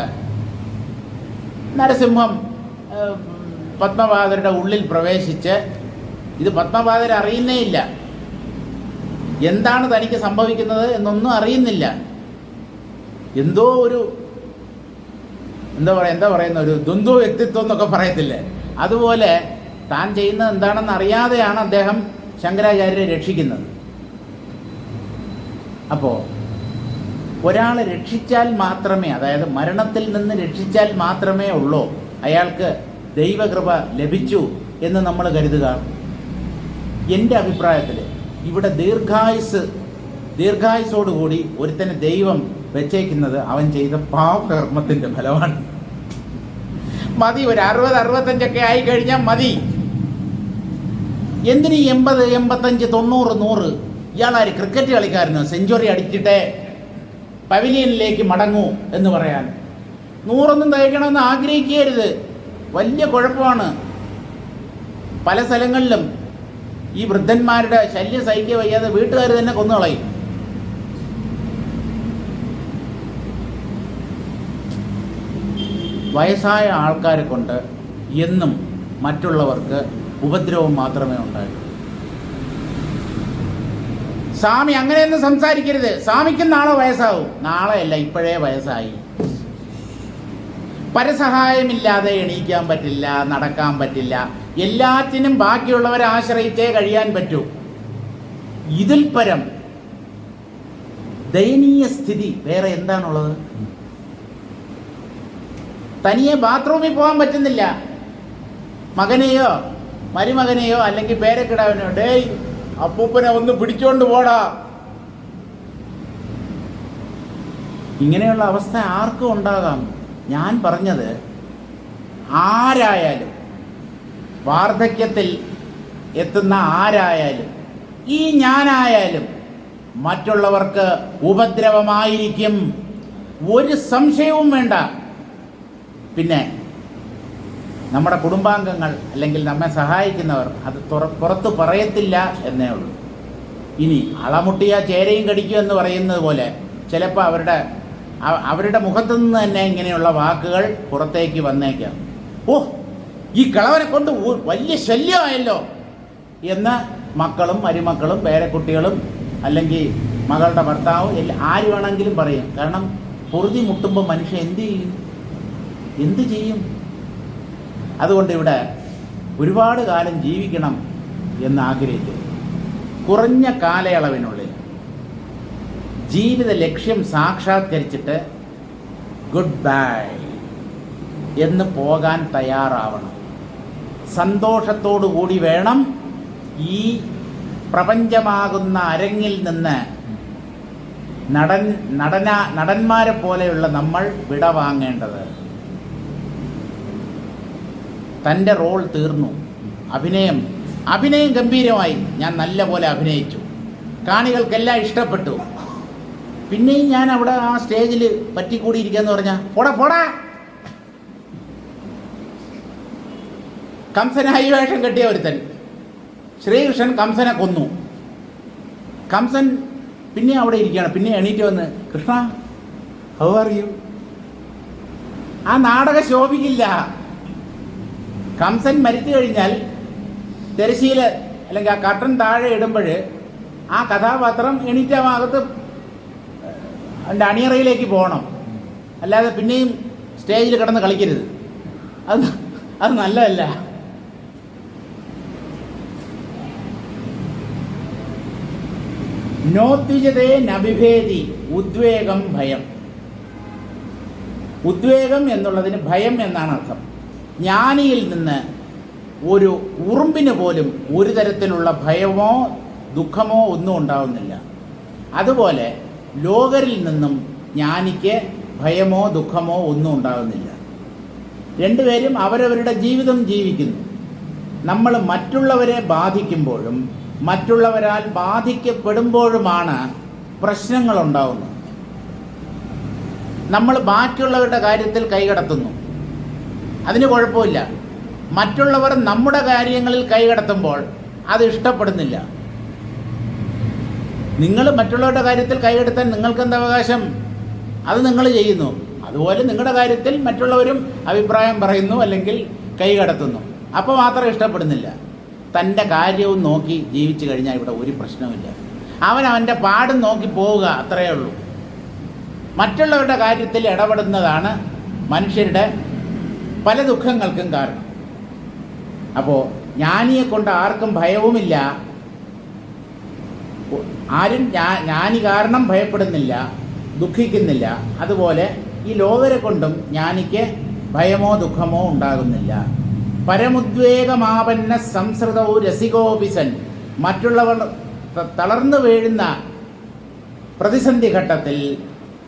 നരസിംഹം പത്മപാദരുടെ ഉള്ളിൽ പ്രവേശിച്ച്, ഇത് പത്മപാദർ അറിയുന്നേ ഇല്ല, എന്താണ് തനിക്ക് സംഭവിക്കുന്നത് എന്നൊന്നും അറിയുന്നില്ല. എന്തോ ഒരു എന്താ പറയുന്ന ഒരു ദ്വന്ദ്വ വ്യക്തിത്വം എന്നൊക്കെ പറയത്തില്ലേ, അതുപോലെ താൻ ചെയ്യുന്നത് എന്താണെന്ന് അറിയാതെയാണ് അദ്ദേഹം ശങ്കരാചാര്യരെ രക്ഷിക്കുന്നത്. അപ്പോൾ ഒരാളെ രക്ഷിച്ചാൽ മാത്രമേ, അതായത് മരണത്തിൽ നിന്ന് രക്ഷിച്ചാൽ മാത്രമേ ഉള്ളൂ അയാൾക്ക് ദൈവകൃപ ലഭിച്ചു എന്ന് നമ്മൾ കരുതുക. എൻ്റെ അഭിപ്രായത്തിൽ ഇവിടെ ദീർഘായുസോടുകൂടി ഒരുത്തനെ ദൈവം വെച്ചേക്കുന്നത് അവൻ ചെയ്ത പാപകർമ്മത്തിൻ്റെ ഫലമാണ്. മതി, ഒരു 60-65 ആയിക്കഴിഞ്ഞാൽ മതി. എന്തിന് 80, 85, 90, 100? ഇയാളാര് ക്രിക്കറ്റ് കളിക്കാരനോ? സെഞ്ചുറി അടിച്ചിട്ടേ പവിലിയനിലേക്ക് മടങ്ങൂ എന്ന് പറയാൻ. 100 തയ്ക്കണമെന്ന് ആഗ്രഹിക്കരുത്. വലിയ കുഴപ്പമാണ്. പല സ്ഥലങ്ങളിലും ഈ വൃദ്ധന്മാരുടെ ശല്യം സഹിക്കുക വയ്യാതെ വീട്ടുകാർ തന്നെ കൊന്നുകളയും. വയസ്സായ ആൾക്കാരെ കൊണ്ട് എന്നും മറ്റുള്ളവർക്ക് ഉപദ്രവം മാത്രമേ ഉണ്ടാകൂ. സ്വാമി അങ്ങനെയൊന്നും സംസാരിക്കരുത്. സ്വാമിക്കും നാളെ വയസ്സാവും. നാളെയല്ല, ഇപ്പോഴേ വയസ്സായി. പരസഹായമില്ലാതെ എണീക്കാൻ പറ്റില്ല, നടക്കാൻ പറ്റില്ല. എല്ലാത്തിനും ബാക്കിയുള്ളവരെ ആശ്രയിച്ചേ കഴിയാൻ പറ്റൂ. ഇതിൽ പരം ദയനീയ സ്ഥിതി വേറെ എന്താണുള്ളത്? തനിയെ ബാത്റൂമിൽ പോകാൻ പറ്റുന്നില്ല. മകനെയോ മരുമകനെയോ അല്ലെങ്കിൽ പേരക്കിടാവിനെയോ, ഡേയ് അപ്പൂപ്പനെ ഒന്ന് പിടിച്ചോണ്ട് പോടാ. ഇങ്ങനെയുള്ള അവസ്ഥ ആർക്കും ഉണ്ടാകാം. ഞാൻ പറഞ്ഞത്, ആരായാലും, വാർദ്ധക്യത്തിൽ എത്തുന്ന ആരായാലും, ഈ ഞാനായാലും മറ്റുള്ളവർക്ക് ഉപദ്രവമായിരിക്കും. ഒരു സംശയവും വേണ്ട. പിന്നെ നമ്മുടെ കുടുംബാംഗങ്ങൾ അല്ലെങ്കിൽ നമ്മെ സഹായിക്കുന്നവർ അത് പുറത്ത് പറയത്തില്ല എന്നേ ഉള്ളൂ. ഇനി അളമുട്ടിയ ചേരയും കടിക്കും എന്ന് പറയുന്നത് പോലെ ചിലപ്പോൾ അവരുടെ മുഖത്തു നിന്ന് തന്നെ ഇങ്ങനെയുള്ള വാക്കുകൾ പുറത്തേക്ക് വന്നേക്കാം. ഓ, ഈ കിളവനെ കൊണ്ട് വലിയ ശല്യമായല്ലോ എന്ന് മക്കളും മരുമക്കളും പേരക്കുട്ടികളും അല്ലെങ്കിൽ മകളുടെ ഭർത്താവും ആര് വേണമെങ്കിലും പറയും. കാരണം പൊറുതി മുട്ടുമ്പോൾ മനുഷ്യൻ എന്ത് ചെയ്യും? അതുകൊണ്ട് ഇവിടെ ഒരുപാട് കാലം ജീവിക്കണം എന്ന് ആഗ്രഹിക്കുന്നു. കുറഞ്ഞ കാലയളവിനുള്ളിൽ ജീവിത ലക്ഷ്യം സാക്ഷാത്കരിച്ചിട്ട് ഗുഡ് ബൈ എന്ന് പോകാൻ തയ്യാറാവണം. സന്തോഷത്തോടു കൂടി വേണം ഈ പ്രപഞ്ചമാകുന്ന അരങ്ങിൽ നിന്ന് നടന്മാരെ പോലെയുള്ള നമ്മൾ വിട വാങ്ങേണ്ടത്. തൻ്റെ റോൾ തീർന്നു. അഭിനയം ഗംഭീരമായി. ഞാൻ നല്ല പോലെ അഭിനയിച്ചു, കാണികൾക്കെല്ലാം ഇഷ്ടപ്പെട്ടു. പിന്നെയും ഞാൻ അവിടെ ആ സ്റ്റേജിൽ പറ്റിക്കൂടിയിരിക്കാന്ന് പറഞ്ഞാൽ പോടാ. കംസനായി വേഷം കെട്ടിയ ഒരുത്തൻ, ശ്രീകൃഷ്ണൻ കംസനെ കൊന്നു. കംസൻ പിന്നെ അവിടെ ഇരിക്കുകയാണ്. പിന്നെ എണീറ്റ് വന്ന്, കൃഷ്ണ ഹൗ ആർ യു? ആ നാടകം ശോഭിക്കില്ല. കംസൻ മരിച്ചു കഴിഞ്ഞാൽ തിരശ്ശീല അല്ലെങ്കിൽ ആ കർട്ടൻ താഴെ ഇടുമ്പോൾ ആ കഥാപാത്രം എണീറ്റ ഭാഗത്ത് അതിൻ്റെ അണിയറയിലേക്ക് പോകണം. അല്ലാതെ പിന്നെയും സ്റ്റേജിൽ കിടന്ന് കളിക്കരുത്. അത് നല്ലതല്ല. നോദ്വിജതേ നഭിഭേദി ഉദ്വേഗം ഭയം. ഉദ്വേഗം എന്നുള്ളതിന് ഭയം എന്നാണ് അർത്ഥം. ജ്ഞാനിയിൽ നിന്ന് ഒരു ഉറുമ്പിന് പോലും ഒരു തരത്തിലുള്ള ഭയമോ ദുഃഖമോ ഒന്നും ഉണ്ടാവുന്നില്ല. അതുപോലെ ലോകരിൽ നിന്നും ജ്ഞാനിക്ക് ഭയമോ ദുഃഖമോ ഒന്നും ഉണ്ടാകുന്നില്ല. രണ്ടുപേരും അവരവരുടെ ജീവിതം ജീവിക്കുന്നു. നമ്മൾ മറ്റുള്ളവരെ ബാധിക്കുമ്പോഴും മറ്റുള്ളവരാൽ ബാധിക്കപ്പെടുമ്പോഴുമാണ് പ്രശ്നങ്ങളുണ്ടാവുന്നത്. നമ്മൾ ബാക്കിയുള്ളവരുടെ കാര്യത്തിൽ കൈകടത്തുന്നു, അതിന് കുഴപ്പമില്ല. മറ്റുള്ളവർ നമ്മുടെ കാര്യങ്ങളിൽ കൈകടത്തുമ്പോൾ അത് ഇഷ്ടപ്പെടുന്നില്ല. നിങ്ങൾ മറ്റുള്ളവരുടെ കാര്യത്തിൽ കൈകടത്താൻ നിങ്ങൾക്കെന്ത് അവകാശം? അത് നിങ്ങൾ ചെയ്യുന്നു. അതുപോലെ നിങ്ങളുടെ കാര്യത്തിൽ മറ്റുള്ളവരും അഭിപ്രായം പറയുന്നു അല്ലെങ്കിൽ കൈകടത്തുന്നു. അപ്പോൾ മാത്രം ഇഷ്ടപ്പെടുന്നില്ല. തൻ്റെ കാര്യവും നോക്കി ജീവിച്ചു കഴിഞ്ഞാൽ ഇവിടെ ഒരു പ്രശ്നവുമില്ല. അവൻ്റെ പാടും നോക്കി പോവുക, അത്രയേ ഉള്ളൂ. മറ്റുള്ളവരുടെ കാര്യത്തിൽ ഇടപെടുന്നതാണ് മനുഷ്യരുടെ പല ദുഃഖങ്ങൾക്കും കാരണം. അപ്പോൾ ജ്ഞാനിയെ കൊണ്ട് ആർക്കും ഭയവുമില്ല, ആരും ജ്ഞാനി കാരണം ഭയപ്പെടുന്നില്ല, ദുഃഖിക്കുന്നില്ല. അതുപോലെ ഈ ലോകരെ കൊണ്ടും ജ്ഞാനിക്ക് ഭയമോ ദുഃഖമോ ഉണ്ടാകുന്നില്ല. പരമുദ്വേഗമാപന്ന സംസൃതവും രസികോപിസൻ. മറ്റുള്ളവർ തളർന്നു വീഴുന്ന പ്രതിസന്ധി ഘട്ടത്തിൽ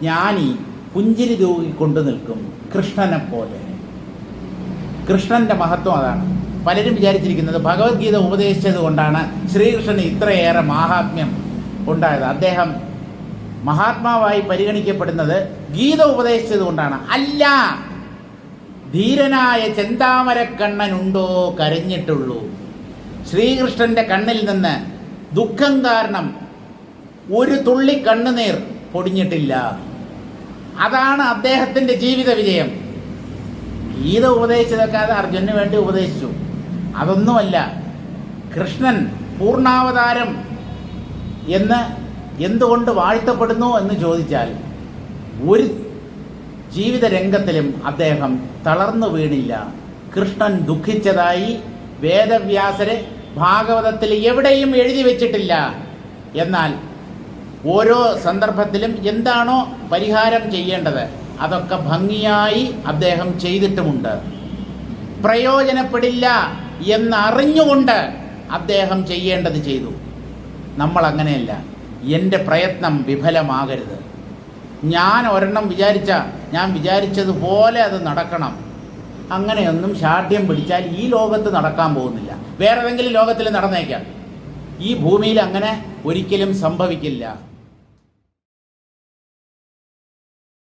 ജ്ഞാനി പുഞ്ചിരി തൂകിക്കൊണ്ടു നിൽക്കും, കൃഷ്ണനെ പോലെ. കൃഷ്ണൻ്റെ മഹത്വം അതാണ്. പലരും വിചാരിച്ചിരിക്കുന്നത് ഭഗവത്ഗീത ഉപദേശിച്ചത് കൊണ്ടാണ് ശ്രീകൃഷ്ണന് ഇത്രയേറെ മാഹാത്മ്യം ഉണ്ടായത്. അദ്ദേഹം മഹാത്മാവായി പരിഗണിക്കപ്പെടുന്നത് ഗീത ഉപദേശിച്ചത് കൊണ്ടാണ്. അല്ല, ധീരനായ ചെന്താമരക്കണ്ണനുണ്ടോ കരഞ്ഞിട്ടുള്ളൂ. ശ്രീകൃഷ്ണൻ്റെ കണ്ണിൽ നിന്ന് ദുഃഖം കാരണം ഒരു തുള്ളി കണ്ണുനീർ പൊടിഞ്ഞിട്ടില്ല. അതാണ് അദ്ദേഹത്തിൻ്റെ ജീവിത വിജയം. ഗീത ഉപദേശിച്ചതൊക്കെ അത് അർജുനന് വേണ്ടി ഉപദേശിച്ചു, അതൊന്നുമല്ല. കൃഷ്ണൻ പൂർണ്ണാവതാരം എന്ന് എന്തുകൊണ്ട് വാഴ്ത്തപ്പെടുന്നു എന്ന് ചോദിച്ചാൽ, ഒരു ജീവിത രംഗത്തിലും അദ്ദേഹം തളർന്നു വീണില്ല. കൃഷ്ണൻ ദുഃഖിച്ചതായി വേദവ്യാസര് ഭാഗവതത്തിൽ എവിടെയും എഴുതി വച്ചിട്ടില്ല. എന്നാൽ ഓരോ സന്ദർഭത്തിലും എന്താണോ പരിഹാരം ചെയ്യേണ്ടത് അതൊക്കെ ഭംഗിയായി അദ്ദേഹം ചെയ്തിട്ടുമുണ്ട്. പ്രയോജനപ്പെടില്ല എന്നറിഞ്ഞുകൊണ്ട് അദ്ദേഹം ചെയ്യേണ്ടത് ചെയ്തു. നമ്മൾ അങ്ങനെയല്ല. എൻ്റെ പ്രയത്നം വിഫലമാകരുത്. ഞാൻ ഒരെണ്ണം ഞാൻ വിചാരിച്ചതുപോലെ അത് നടക്കണം. അങ്ങനെയൊന്നും ശാഠ്യം പിടിച്ചാൽ ഈ ലോകത്ത് നടക്കാൻ പോകുന്നില്ല. വേറെ ഏതെങ്കിലും ലോകത്തിൽ നടന്നേക്കാം. ഈ ഭൂമിയിൽ അങ്ങനെ ഒരിക്കലും സംഭവിക്കില്ല.